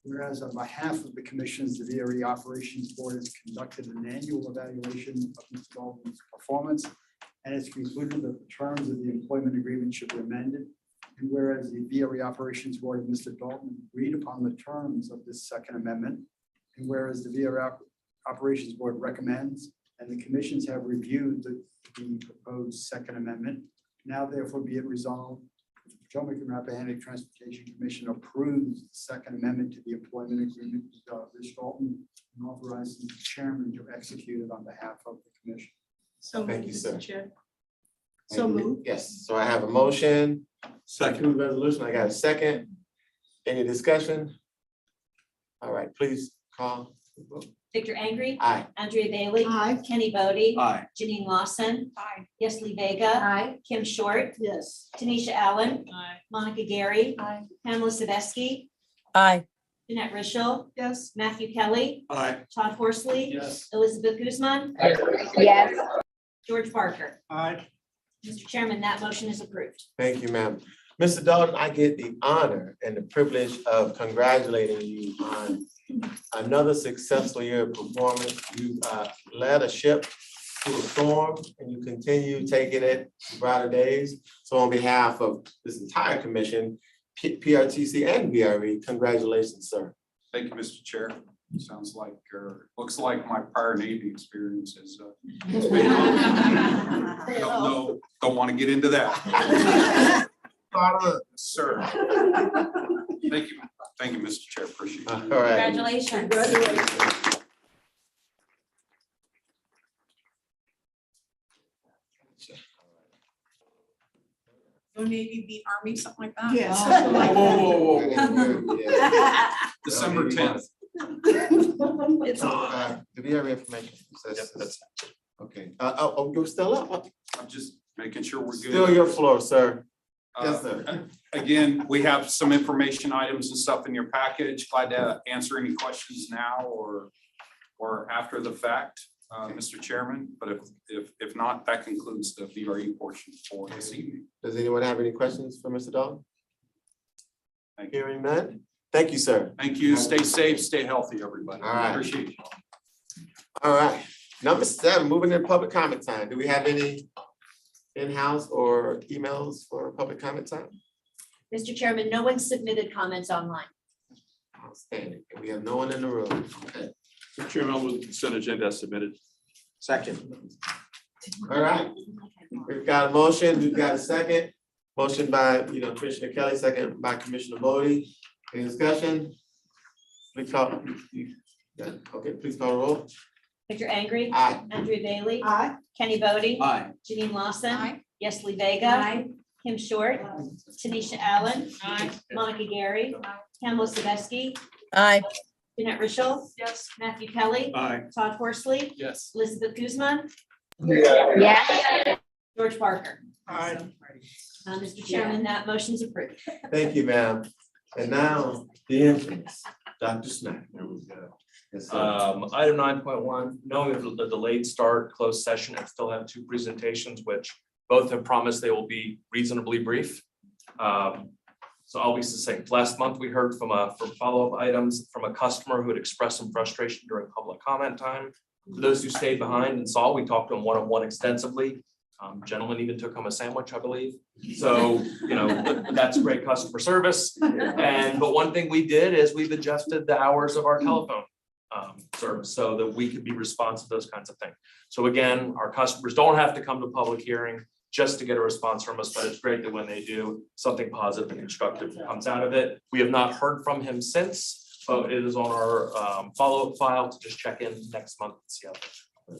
Whereas on behalf of the commissions, the VRE Operations Board has conducted an annual evaluation of Mr. Dalton's performance and has concluded that the terms of the employment agreement should be amended. And whereas the VRE Operations Board and Mr. Dalton agreed upon the terms of this second amendment, and whereas the VRE Operations Board recommends, and the commissions have reviewed the proposed second amendment, now therefore be it resolved, the Potomac and Rappahannock Transportation Commission approves the second amendment to the employment agreement with Rich Dalton and authorizes the chairman to execute it on behalf of the commission. So Thank you, sir. So Thank you. moved. Yes, so I have a motion. Second. Resolution, I got a second. Any discussion? All right, please call. Victor Angry. Aye. Andrea Bailey. Aye. Kenny Bodie. Aye. Janine Lawson. Aye. Yesli Vega. Aye. Kim Short. Yes. Tanisha Allen. Aye. Monica Gary. Aye. Pamela Sadowski. Aye. Jeanette Richel. Yes. Matthew Kelly. Aye. Todd Horsley. Yes. Elizabeth Guzman. Yes. George Barker. Aye. Mr. Chairman, that motion is approved. Thank you, ma'am. Mr. Dalton, I get the honor and the privilege of congratulating you on another successful year of performance. You led a ship through a storm and you continue taking it to brighter days. So on behalf of this entire commission, PRTC and VRE, congratulations, sir. Thank you, Mr. Chair. Sounds like, looks like my prior Navy experience is paid off. Don't want to get into that. Sir. Thank you, Mr. Chair, appreciate it. All right. Congratulations. Go Navy, beat Army, something like that. Yes. December 10th. It's Do we have information? Okay, you're still up. I'm just making sure we're good. Still your floor, sir. Yes, Uh, sir. Again, we have some information items and stuff in your package. Glad to answer any questions now or after the fact, Mr. Chairman. But if not, that concludes the VRE portion for this evening. Does anyone have any questions for Mr. Dalton? Thank you. Hearing none? Thank you, sir. Thank you. Stay safe, stay healthy, everybody. All right. Appreciate you. All right, number 7, moving into public comment time. Do we have any in-house or emails for public comment time? Mr. Chairman, no one submitted comments online. Outstanding. And we have no one in the room. Okay. Mr. Chairman, I'll move the consent agenda as submitted. Second. All right, we've got a motion, we've got a second. Motion by, Commissioner Kelly, second by Commissioner Bodie. Any discussion? Please call. Yeah, okay, please call the roll. Victor Angry. Aye. Andrea Bailey. Aye. Kenny Bodie. Aye. Janine Lawson. Aye. Yesli Vega. Kim Short. Tanisha Allen. Monica Gary. Pamela Sadowski. Aye. Jeanette Richel. Yes. Matthew Kelly. Aye. Todd Horsley. Yes. Elizabeth Guzman. Yes. George Parker. Aye. Mr. Chairman, that motion's approved. Thank you, ma'am. And now the infamous Dr. Snack. There we go. Yes, sir. Item 9.1, knowing of the delayed start, closed session, and still have two presentations, which both have promised they will be reasonably brief. So I'll be succinct. Last month, we heard from follow-up items from a customer who had expressed some frustration during public comment time. For those who stayed behind and saw, we talked to them one-on-one extensively. Gentleman even took home a sandwich, I believe. So, that's great customer service. But one thing we did is we've adjusted the hours of our telephone service so that we could be responsive to those kinds of things. So again, our customers don't have to come to public hearing just to get a response from us, but it's great that when they do, something positive and constructive comes out of it. We have not heard from him since, but it is on our follow-up file to just check in next month and see how things are.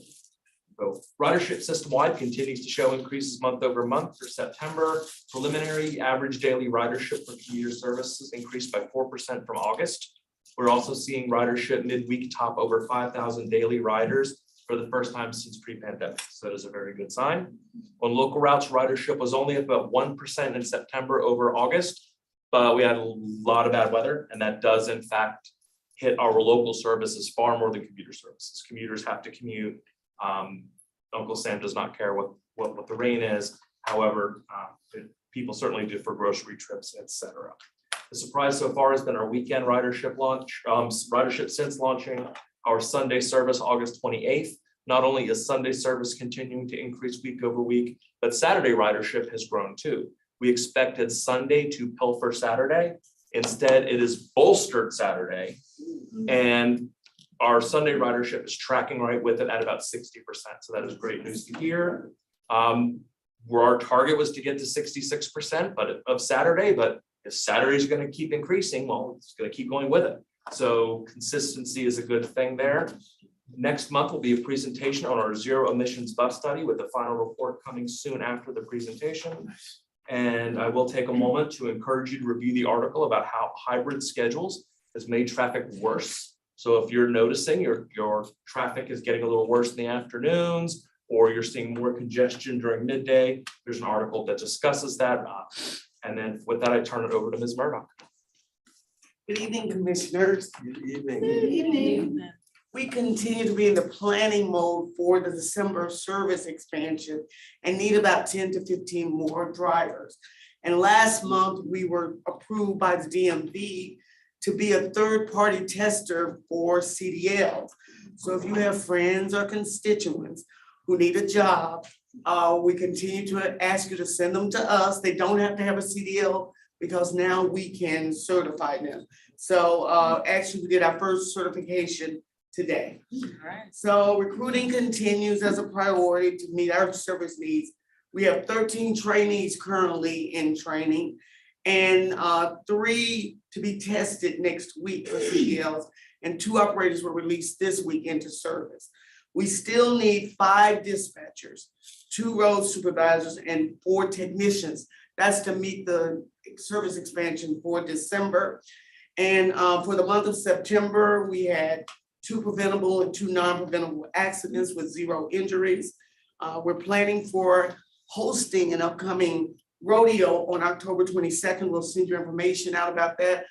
So ridership system-wide continues to show increases month over month for September. Preliminary average daily ridership for commuter services increased by 4% from August. We're also seeing ridership midweek top over 5,000 daily riders for the first time since pre-pandemic. So that is a very good sign. On local routes, ridership was only about 1% in September over August, but we had a lot of bad weather, and that does in fact hit our local services far more than commuter services. Commuters have to commute. Uncle Sam does not care what the rain is. However, people certainly do for grocery trips, etc. The surprise so far has been our weekend ridership launch, ridership since launching our Sunday service August 28th. Not only is Sunday service continuing to increase week over week, but Saturday ridership has grown too. We expected Sunday to pilfer Saturday. Instead, it is bolstered Saturday. And our Sunday ridership is tracking right with it at about 60%. So that is great news to hear. Where our target was to get to 66% of Saturday, but if Saturday is going to keep increasing, well, it's going to keep going with it. So consistency is a good thing there. Next month will be a presentation on our zero emissions bus study with the final report coming soon after the presentation. And I will take a moment to encourage you to review the article about how hybrid schedules has made traffic worse. So if you're noticing your traffic is getting a little worse in the afternoons, or you're seeing more congestion during midday, there's an article that discusses that. And then with that, I turn it over to Ms. Murdoch. Good evening, commissioners. Good evening. Good evening. We continue to be in the planning mode for the December service expansion and need about 10 to 15 more drivers. And last month, we were approved by the DMV to be a third-party tester for CDLs. So if you have friends or constituents who need a job, we continue to ask you to send them to us. They don't have to have a CDL because now we can certify them. So actually, we did our first certification today. So recruiting continues as a priority to meet our service needs. We have 13 trainees currently in training and 3 to be tested next week for CDLs, and 2 operators were released this week into service. We still need 5 dispatchers, 2 road supervisors, and 4 technicians. That's to meet the service expansion for December. And for the month of September, we had 2 preventable and 2 non-preventable accidents with 0 injuries. We're planning for hosting an upcoming rodeo on October 22nd. We'll send your information out about that.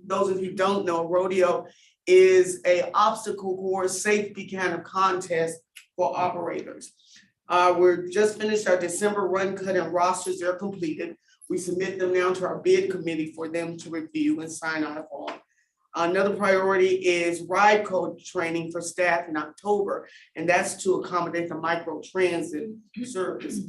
Those of you who don't know, rodeo is a obstacle course safety kind of contest for operators. We're just finished our December run, cut, and rosters. They're completed. We submit them now to our bid committee for them to review and sign off on. Another priority is ride code training for staff in October, and that's to accommodate the micro transit service.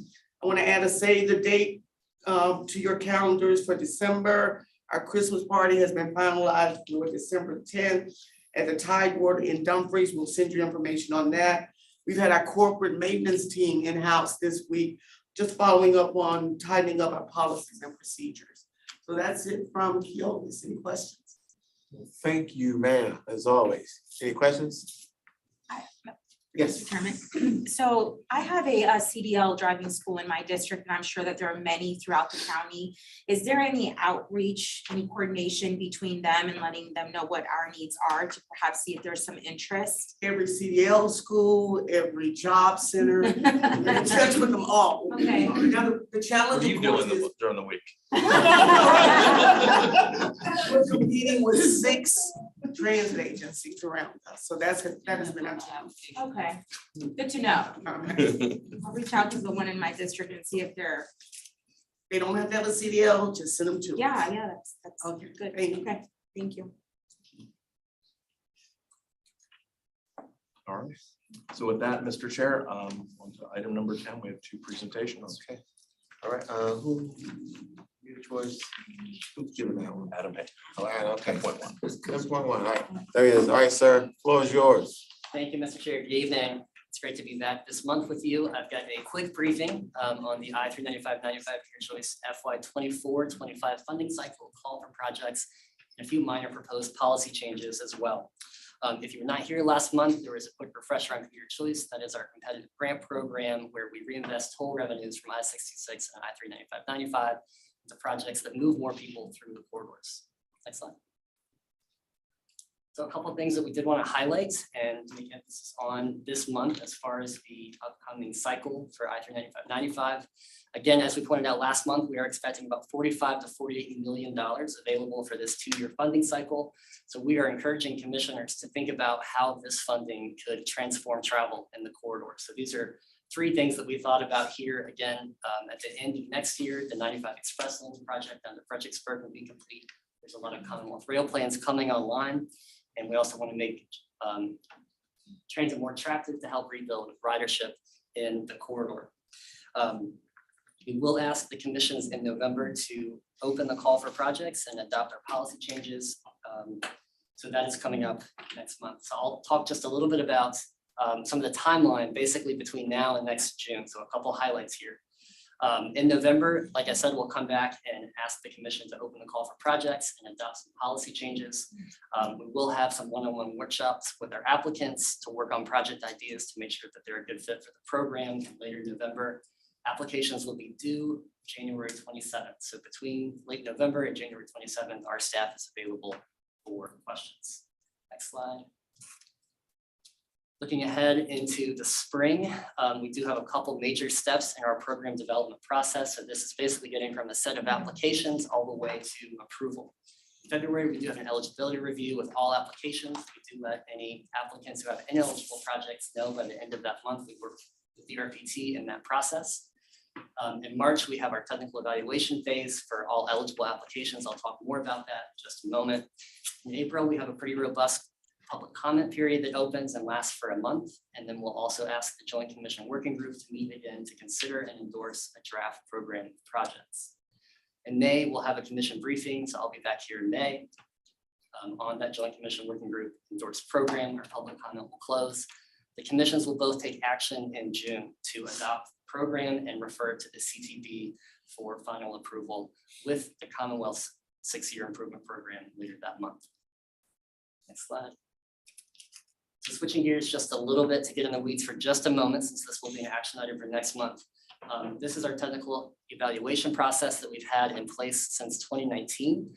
I want to add a save the date to your calendars for December. Our Christmas party has been finalized for December 10th at the Tidewater in Dumfries. We'll send you information on that. We've had our corporate maintenance team in-house this week, just following up on tightening up our policies and procedures. So that's it from Keolis. Any questions? Thank you, ma'am, as always. Any questions? Yes. Chairman, so I have a CDL driving school in my district, and I'm sure that there are many throughout the county. Is there any outreach, any coordination between them and letting them know what our needs are to perhaps see if there's some interest? Every CDL school, every job center, we're in touch with them all. Okay. Now, the What challenge are you of course doing is during the week? we're competing with 6 transit agencies around us, so that has been our challenge. Okay, good to know. I'll reach out to the one in my district and see if they're, They don't have to have a CDL, just send them to us. yeah, that's Okay, good. thank you. Okay, thank you. All right. So with that, Mr. Chair, on to item number 10, we have 2 presentations. Okay. All right, who, your choice, who's giving that one? Adam A. Oh, Adam, okay. 10.1. 10.1, all right, there he is. All right, sir, floor is yours. Thank you, Mr. Chair. Good evening. It's great to be back this month with you. I've got a quick briefing on the I-395-95 Your Choice FY 24-25 funding cycle, call for projects, and a few minor proposed policy changes as well. If you were not here last month, there was a quick refresher on Your Choice. That is our competitive grant program where we reinvest toll revenues from I-66 and I-395-95 into projects that move more people through the corridors. Next slide. So a couple of things that we did want to highlight and make emphasis on this month as far as the upcoming cycle for I-395-95. Again, as we pointed out last month, we are expecting about $45 to $48 million available for this 2-year funding cycle. So we are encouraging commissioners to think about how this funding could transform travel in the corridor. So these are 3 things that we thought about here. Again, at the end of next year, the 95 Express Lanes project down to Fredericksburg will be complete. There's a lot of Commonwealth Rail plans coming online. And we also want to make transit more attractive to help rebuild ridership in the corridor. We will ask the commissions in November to open the call for projects and adopt our policy changes. So that is coming up next month. So I'll talk just a little bit about some of the timeline basically between now and next June. So a couple highlights here. In November, like I said, we'll come back and ask the commission to open the call for projects and adopt some policy changes. We will have some one-on-one workshops with our applicants to work on project ideas to make sure that they're a good fit for the program. And later in November, applications will be due January 27th. So between late November and January 27th, our staff is available for questions. Next slide. Looking ahead into the spring, we do have a couple major steps in our program development process. So this is basically getting from a set of applications all the way to approval. In February, we do have an eligibility review with all applications. We do let any applicants who have ineligible projects know by the end of that month. We work with the PRTC in that process. In March, we have our technical evaluation phase for all eligible applications. I'll talk more about that in just a moment. In April, we have a pretty robust public comment period that opens and lasts for a month. And then we'll also ask the Joint Commission Working Group to meet again to consider and endorse a draft program projects. In May, we'll have a commission briefing, so I'll be back here in May on that Joint Commission Working Group endorsed program. Our public comment will close. The commissions will both take action in June to adopt the program and refer to the CTB for final approval with the Commonwealth's 6-year improvement program later that month. Next slide. So switching gears just a little bit to get in the weeds for just a moment, since this will be an action item for next month. This is our technical evaluation process that we've had in place since 2019.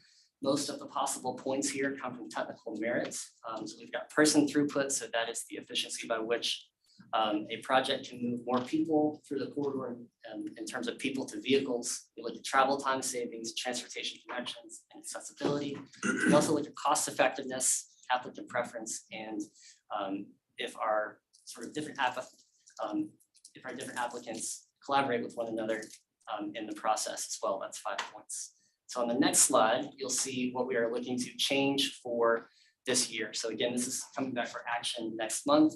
Most of the possible points here come from technical merits. So we've got person throughput, so that is the efficiency by which a project can move more people through the corridor in terms of people to vehicles. We look at travel time savings, transportation connections, and accessibility. We also look at cost effectiveness, applicant preference, and if our sort of different applicants collaborate with one another in the process as well. That's 5 points. So on the next slide, you'll see what we are looking to change for this year. So again, this is coming back for action next month.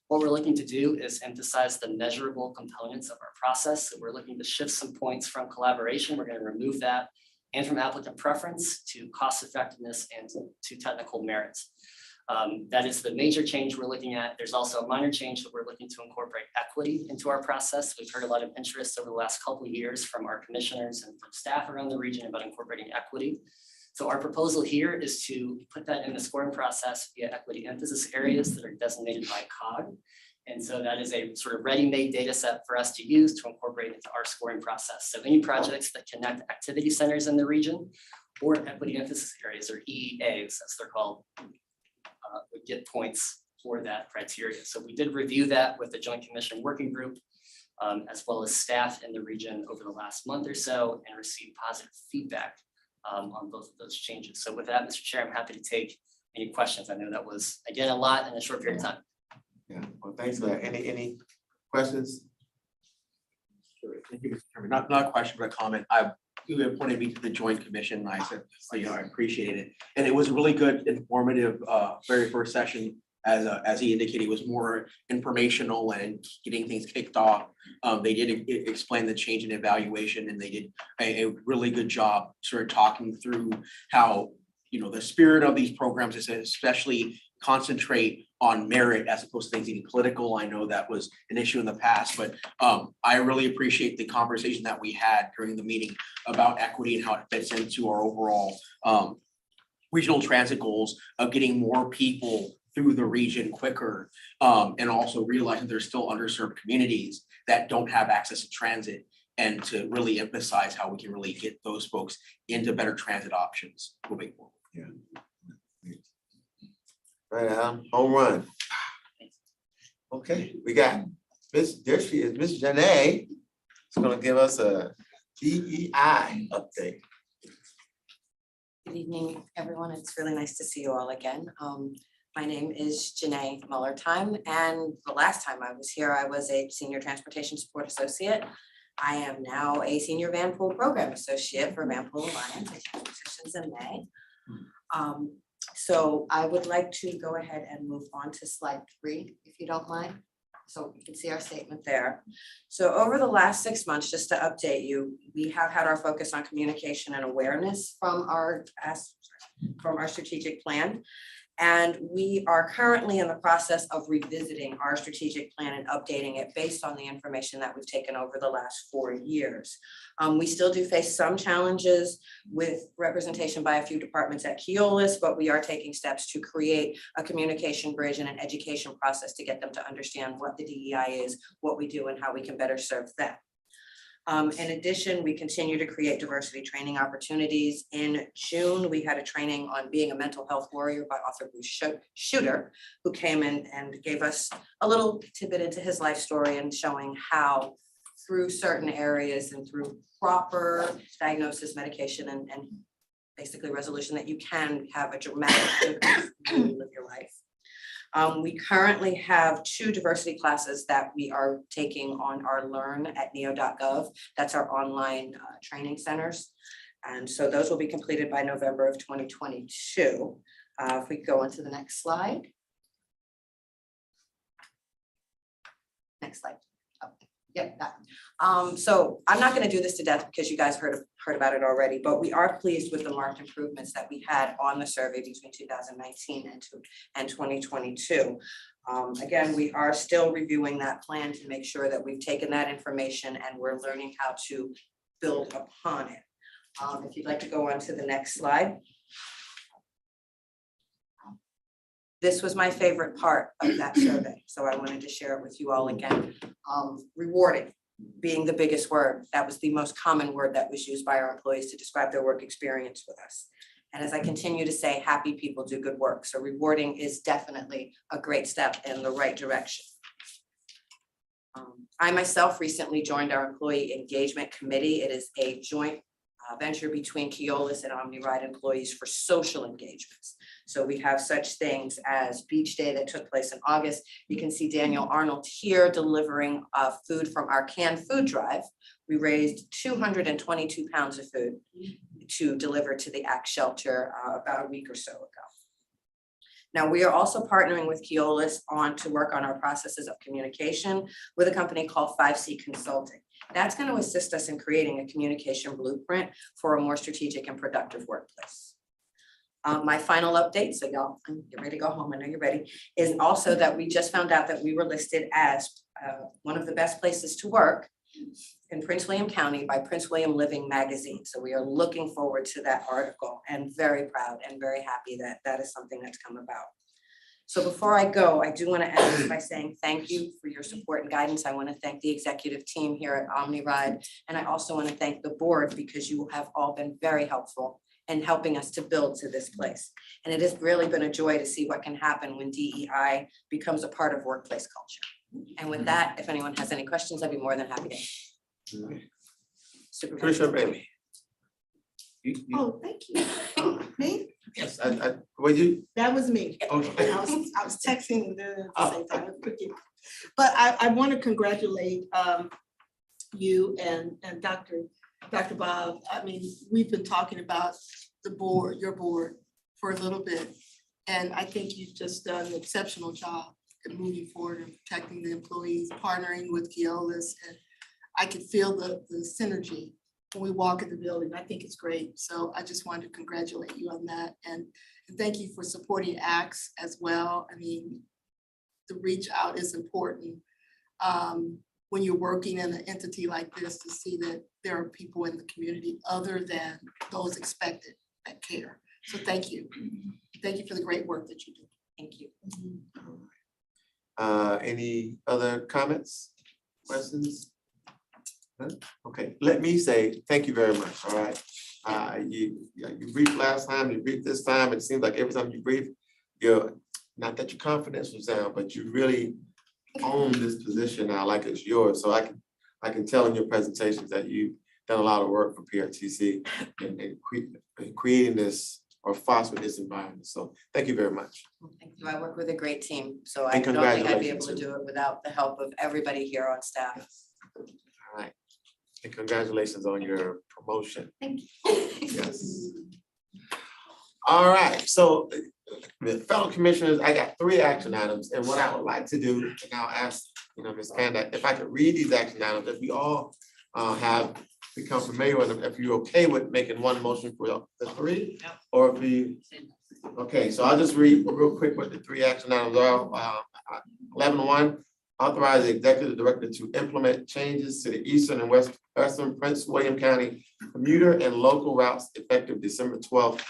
What we're looking to do is emphasize the measurable components of our process. So we're looking to shift some points from collaboration. We're going to remove that, and from applicant preference to cost effectiveness and to technical merits. That is the major change we're looking at. There's also a minor change that we're looking to incorporate equity into our process. We've heard a lot of interest over the last couple of years from our commissioners and from staff around the region about incorporating equity. So our proposal here is to put that in the scoring process via equity emphasis areas that are designated by COG. And so that is a sort of ready-made data set for us to use to incorporate into our scoring process. So any projects that connect activity centers in the region or equity emphasis areas, or EEAs, as they're called, would get points for that criteria. So we did review that with the Joint Commission Working Group, as well as staff in the region over the last month or so, and received positive feedback on both of those changes. So with that, Mr. Chair, I'm happy to take any questions. I know that was, again, a lot in a short period of time. Yeah, well, thanks for that. Any questions? Sure. Thank you, Mr. Chairman. Not a question, but a comment. You appointed me to the Joint Commission, and I said, I appreciate it. And it was a really good, informative, very first session. As he indicated, it was more informational and getting things kicked off. They did explain the change in evaluation, and they did a really good job sort of talking through how, the spirit of these programs is especially concentrate on merit as opposed to things being political. I know that was an issue in the past, but I really appreciate the conversation that we had during the meeting about equity and how it fits into our overall regional transit goals of getting more people through the region quicker, and also realizing there's still underserved communities that don't have access to transit, and to really emphasize how we can really get those folks into better transit options moving forward. Yeah. Right, home run. Okay, we got there she is, Miss Janae. She's gonna give us a DEI update. Good evening, everyone. It's really nice to see you all again. My name is Janae Mullertime, and the last time I was here, I was a Senior Transportation Support Associate. I am now a Senior Van Pool Program Associate for Van Pool Alliance. I took positions in May. So I would like to go ahead and move on to slide 3, if you don't mind. So you can see our statement there. So over the last 6 months, just to update you, we have had our focus on communication and awareness from our strategic plan. And we are currently in the process of revisiting our strategic plan and updating it based on the information that we've taken over the last 4 years. We still do face some challenges with representation by a few departments at Keolis, but we are taking steps to create a communication bridge and an education process to get them to understand what the DEI is, what we do, and how we can better serve them. In addition, we continue to create diversity training opportunities. In June, we had a training on being a mental health warrior by author Bruce Shooter, who came in and gave us a little tidbit into his life story and showing how through certain areas and through proper diagnosis, medication, and basically resolution that you can have a dramatic increase in the way you live your life. We currently have 2 diversity classes that we are taking on our Learn at neo.gov. That's our online training centers. And so those will be completed by November of 2022. If we go on to the next slide. Next slide. Oh, yeah, that. So I'm not going to do this to death because you guys heard about it already, but we are pleased with the marked improvements that we had on the survey between 2019 and 2022. Again, we are still reviewing that plan to make sure that we've taken that information and we're learning how to build upon it. If you'd like to go on to the next slide. This was my favorite part of that survey, so I wanted to share it with you all again. Rewarding being the biggest word. That was the most common word that was used by our employees to describe their work experience with us. And as I continue to say, happy people do good work. So rewarding is definitely a great step in the right direction. I myself recently joined our employee engagement committee. It is a joint venture between Keolis and OmniRide employees for social engagements. So we have such things as Beach Day that took place in August. You can see Daniel Arnold here delivering food from our canned food drive. We raised 222 pounds of food to deliver to the ACT shelter about a week or so ago. Now, we are also partnering with Keolis to work on our processes of communication with a company called 5C Consulting. That's going to assist us in creating a communication blueprint for a more strategic and productive workplace. My final update, so y'all get ready to go home, I know you're ready, is also that we just found out that we were listed as one of the best places to work in Prince William County by Prince William Living Magazine. So we are looking forward to that article and very proud and very happy that that is something that's come about. So before I go, I do want to end by saying thank you for your support and guidance. I want to thank the executive team here at OmniRide. And I also want to thank the board because you have all been very helpful in helping us to build to this place. And it has really been a joy to see what can happen when DEI becomes a part of workplace culture. And with that, if anyone has any questions, I'd be more than happy to. Commissioner Bailey. Oh, thank you. Me? Yes, were you? That was me. Okay. I was texting and then at the same time. But I want to congratulate you and Dr. Bob. I mean, we've been talking about the board, your board, for a little bit. And I think you've just done an exceptional job in moving forward and protecting the employees, partnering with Keolis. And I could feel the synergy when we walk in the building. I think it's great. So I just wanted to congratulate you on that. And thank you for supporting ACTS as well. I mean, the reach out is important when you're working in an entity like this to see that there are people in the community other than those expected that care. So thank you. Thank you for the great work that you do. Thank you. Any other comments, questions? Huh? Okay, let me say thank you very much, all right? You briefed last time, you briefed this time. It seems like every time you brief, you're, not that your confidence was down, but you really own this position now like it's yours. So I can tell in your presentations that you've done a lot of work for PRTC and creating this or fostering this environment. So thank you very much. Thank you. I work with a great team, so I And don't think I'd be able congratulations to too. do it without the help of everybody here on staff. All right. And congratulations on your promotion. Thank you. Yes. All right, so fellow commissioners, I got 3 action items, and what I would like to do, and I'll ask, Ms. Panda, if I could read these action items, if we all have become familiar with them, if you're okay with making one motion for the 3, or if we, okay, so I'll just read real quick what the 3 action items are. 11.1, authorize the executive director to implement changes to the eastern and western Prince William County commuter and local routes effective December 12th,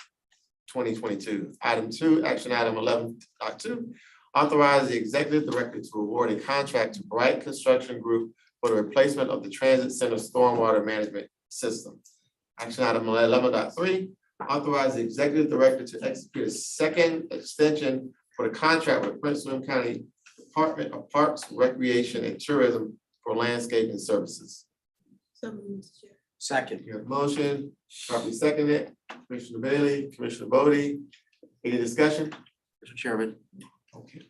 2022. Item 2, action item 11.2, authorize the executive director to award a contract to Bright Construction Group for the replacement of the transit center stormwater management system. Action item 11.3, authorize the executive director to execute a second extension for the contract with Prince William County Department of Parks, Recreation, and Tourism for landscaping services. Second. You have a motion, properly seconded. Commissioner Bailey, Commissioner Bodie, any discussion? Mr. Chairman. Okay.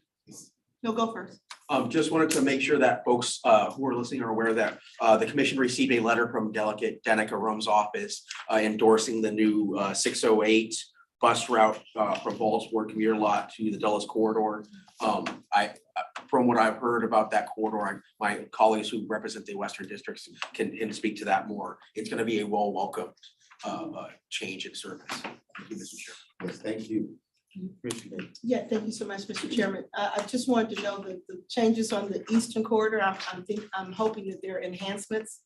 No, go first. Just wanted to make sure that folks who are listening are aware that the commission received a letter from Delegate Danica Rum's office endorsing the new 608 bus route from Baltimore commuter lot to the Dulles corridor. From what I've heard about that corridor, my colleagues who represent the Western districts can speak to that more. It's going to be a welcomed change in service. Thank you, Mr. Chair. Yes, thank you. Appreciate it. Yeah, thank you so much, Mr. Chairman. I just wanted to know that the changes on the eastern corridor, I'm hoping that they're enhancements.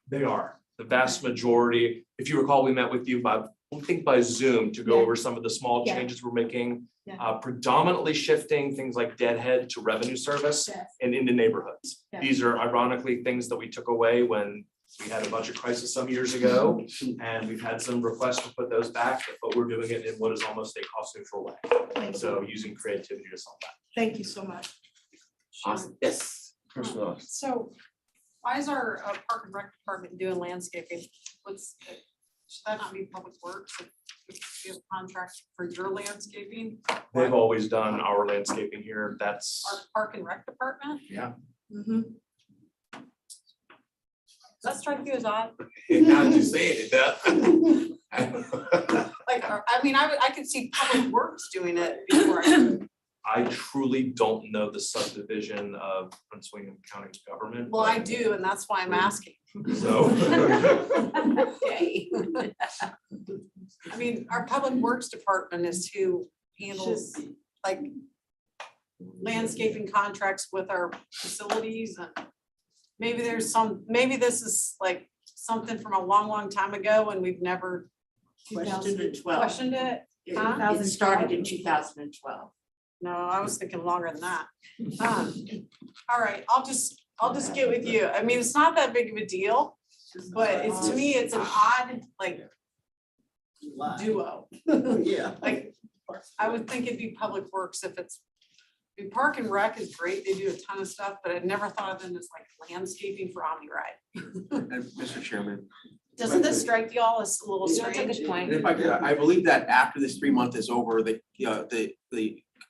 They are. The vast majority, if you recall, we met with you by, I think by Zoom to go over some of the small Yeah. changes we're making. Yeah. Predominantly shifting things like deadhead to revenue service Yes. and into neighborhoods. Yeah. These are ironically things that we took away when we had a budget crisis some years ago. And we've had some requests to put those back, but we're doing it in what is almost a cost neutral way. Thank So using creativity to solve that. Thank you so much. Awesome. Yes. Commissioner Lawrence. So why is our Park and Rec department doing landscaping? Should that not be Public Works? If you have a contract for your landscaping? They've always done our landscaping here. That's. Our Park and Rec department? Yeah. Mm-hmm. Does that strike you as odd? Now that you say it, it does. Like, I mean, I could see Public Works doing it before I truly don't know the subdivision of Prince William County government. Well, I do, and that's why I'm asking. So. Okay. I mean, our Public Works department is who handles like landscaping contracts with our facilities and. maybe maybe this is like something from a long, long time ago and we've never 2012. questioned it. Huh? It started in 2012. No, I was thinking longer than that. All right, I'll just get with you. I mean, it's not that big of a deal, but it's, to me, it's an odd, like, duo. Yeah. Like, I would think it'd be Public Works if it's, Park and Rec is great, they do a ton of stuff, but I'd never thought of them as like landscaping for Omni Ride. And Mr. Chairman, Doesn't this strike y'all as a little That's a strange? good point. and if I could, I believe that after this 3 month is over, the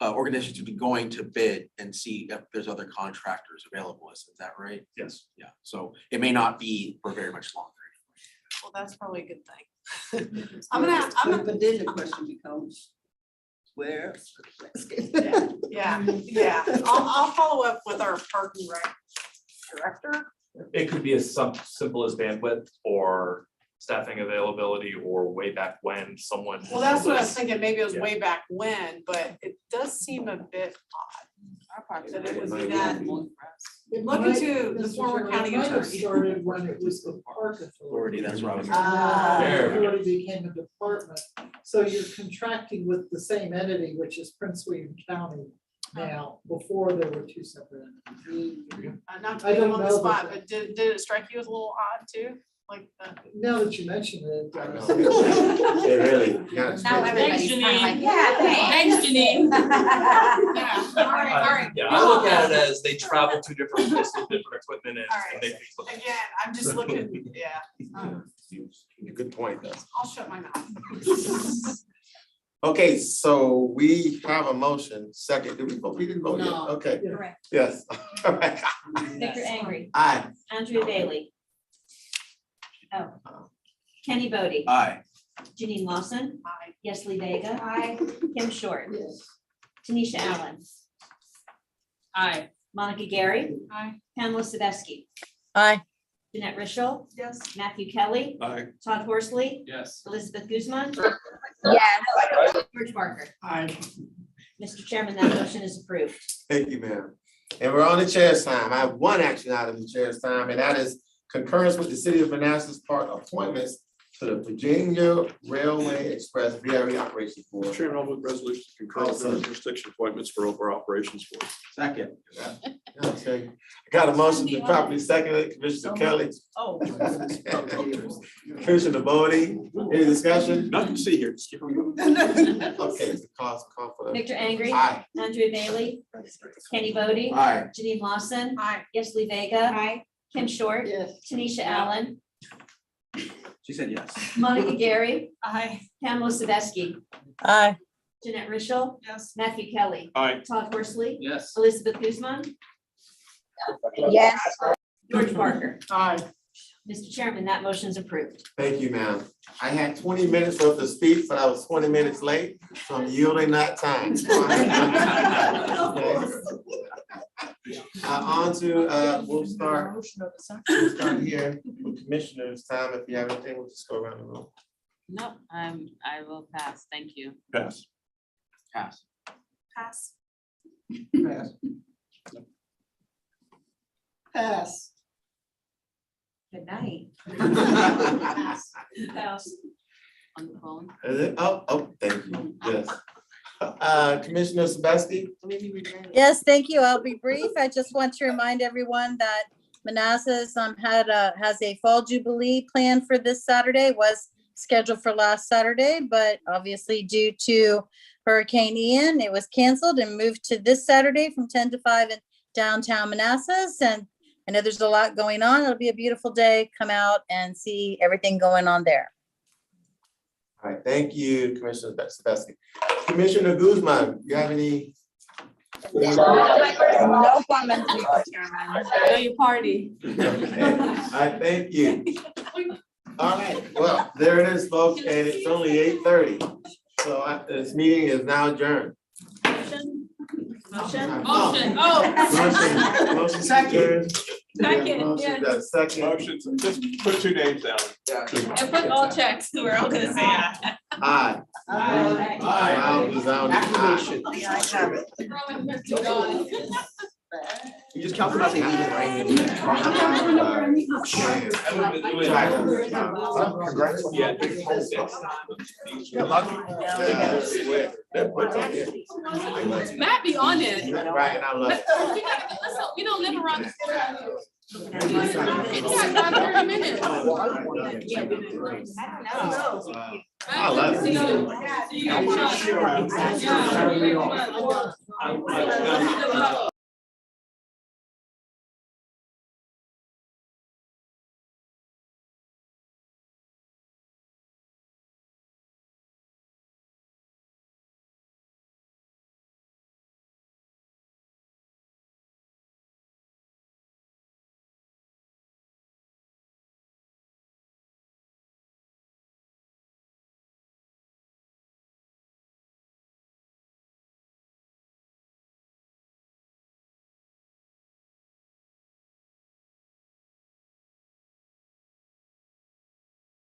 organizations would be going to bid and see if there's other contractors available. Is that right? Yes. Yeah, so it may not be for very much longer. Well, that's probably a good thing. But then the question becomes, where? Yeah, I'll follow up with our Park and Rec director. It could be as simple as bandwidth or staffing availability or way back when someone. Well, that's what I was thinking, maybe it was way back when, but it does seem a bit odd. That it would be that. Look into the former county It might have attorney. started when it was the park authority. Authority, that's what I was. The authority became a department, so you're contracting with the same entity, which is Prince William County now, before there were two separate entities. Not to I put don't you on the know, spot, but- but did it strike you as a little odd too? Like, Now that you mention it. It really. Now everybody's kind of like, Janine. yeah, Thanks, Janine. yeah, all right. Yeah, I look at it as they travel to different places, different equipment All and they fix them. Again, I'm just looking, yeah, Good point, though. I'll shut my mouth. Okay, so we have a motion, second, did we vote? We didn't vote yet, No. okay, Correct. yes. All right. Victor Angry, Aye. Andrea Bailey. Oh. Kenny Bodie, Aye. Janine Lawson, Aye. Yesli Vega. Aye. Kim Short, Yes. Tanisha Allen, Aye. Monica Gary, Aye. Pamela Sadowski, Aye. Jeanette Richel, Yes. Matthew Kelly, Aye. Todd Horsley, Yes. Elizabeth Guzman, Yes. George Barker. Aye. Mr. Chairman, that motion is approved. Thank you, ma'am. And we're on the chair's time. I have one action item in the chair's time, and that is concurrence with the City of Manassas Park appointments to the Virginia Railway Express VRE Operations Board. Chairman, I'll move resolution to concur with the jurisdiction appointments for over operations board. Second. Okay, I got a motion to properly seconded, Commissioner Kelly, Oh. Commissioner Bodie, any discussion? Nothing to see here. Just keep on going. Okay, it's the cause for the. Victor Angry, Aye. Andrea Bailey, Kenny Bodie, Aye. Janine Lawson, Aye. Yesli Vega. Aye. Kim Short, Yes. Tanisha Allen, She said yes. Monica Gary, Aye. Pamela Sadowski, Aye. Jeanette Richel, Yes. Matthew Kelly, Aye. Todd Horsley, Yes. Elizabeth Guzman, Yes. George Barker. Aye. Mr. Chairman, that motion is approved. Thank you, ma'am. I had 20 minutes worth of speech, but I was 20 minutes late, so I'm yielding that time. On to, we'll start here with commissioners' time. If you have anything, we'll just go around the room. No, I will pass. Thank you. Pass. Pass. Pass. Pass. Pass. Good night. Pass. On the phone. Is it? Oh, thank you. Yes. Commissioner Sebastian? Yes, thank you. I'll be brief. I just want to remind everyone that Manassas has a fall jubilee planned for this Saturday, was scheduled for last Saturday, but obviously due to Hurricane Ian, it was canceled and moved to this Saturday from 10 to 5 in downtown Manassas. And I know there's a lot going on. It'll be a beautiful day. Come out and see everything going on there. All right, thank you, Commissioner Sebastian. Commissioner Guzman, you have any? No comments, Mr. Chairman. Know your party. Okay. All right, thank you. All right, well, there it is, folks, and it's only 8:30. So this meeting is now adjourned. Motion? Motion. Motion, motion second. Second, yes. Second. Motions, just put two names down. And put all checks. We're all gonna say aye. Aye. Aye. Aye. Resounding aye. The ayes have it. Throwing 50 dollars. You just count them as they leave and Matt be on it. Right, and I love it. We don't live around the corner. It's about 30 minutes. I love it. See you.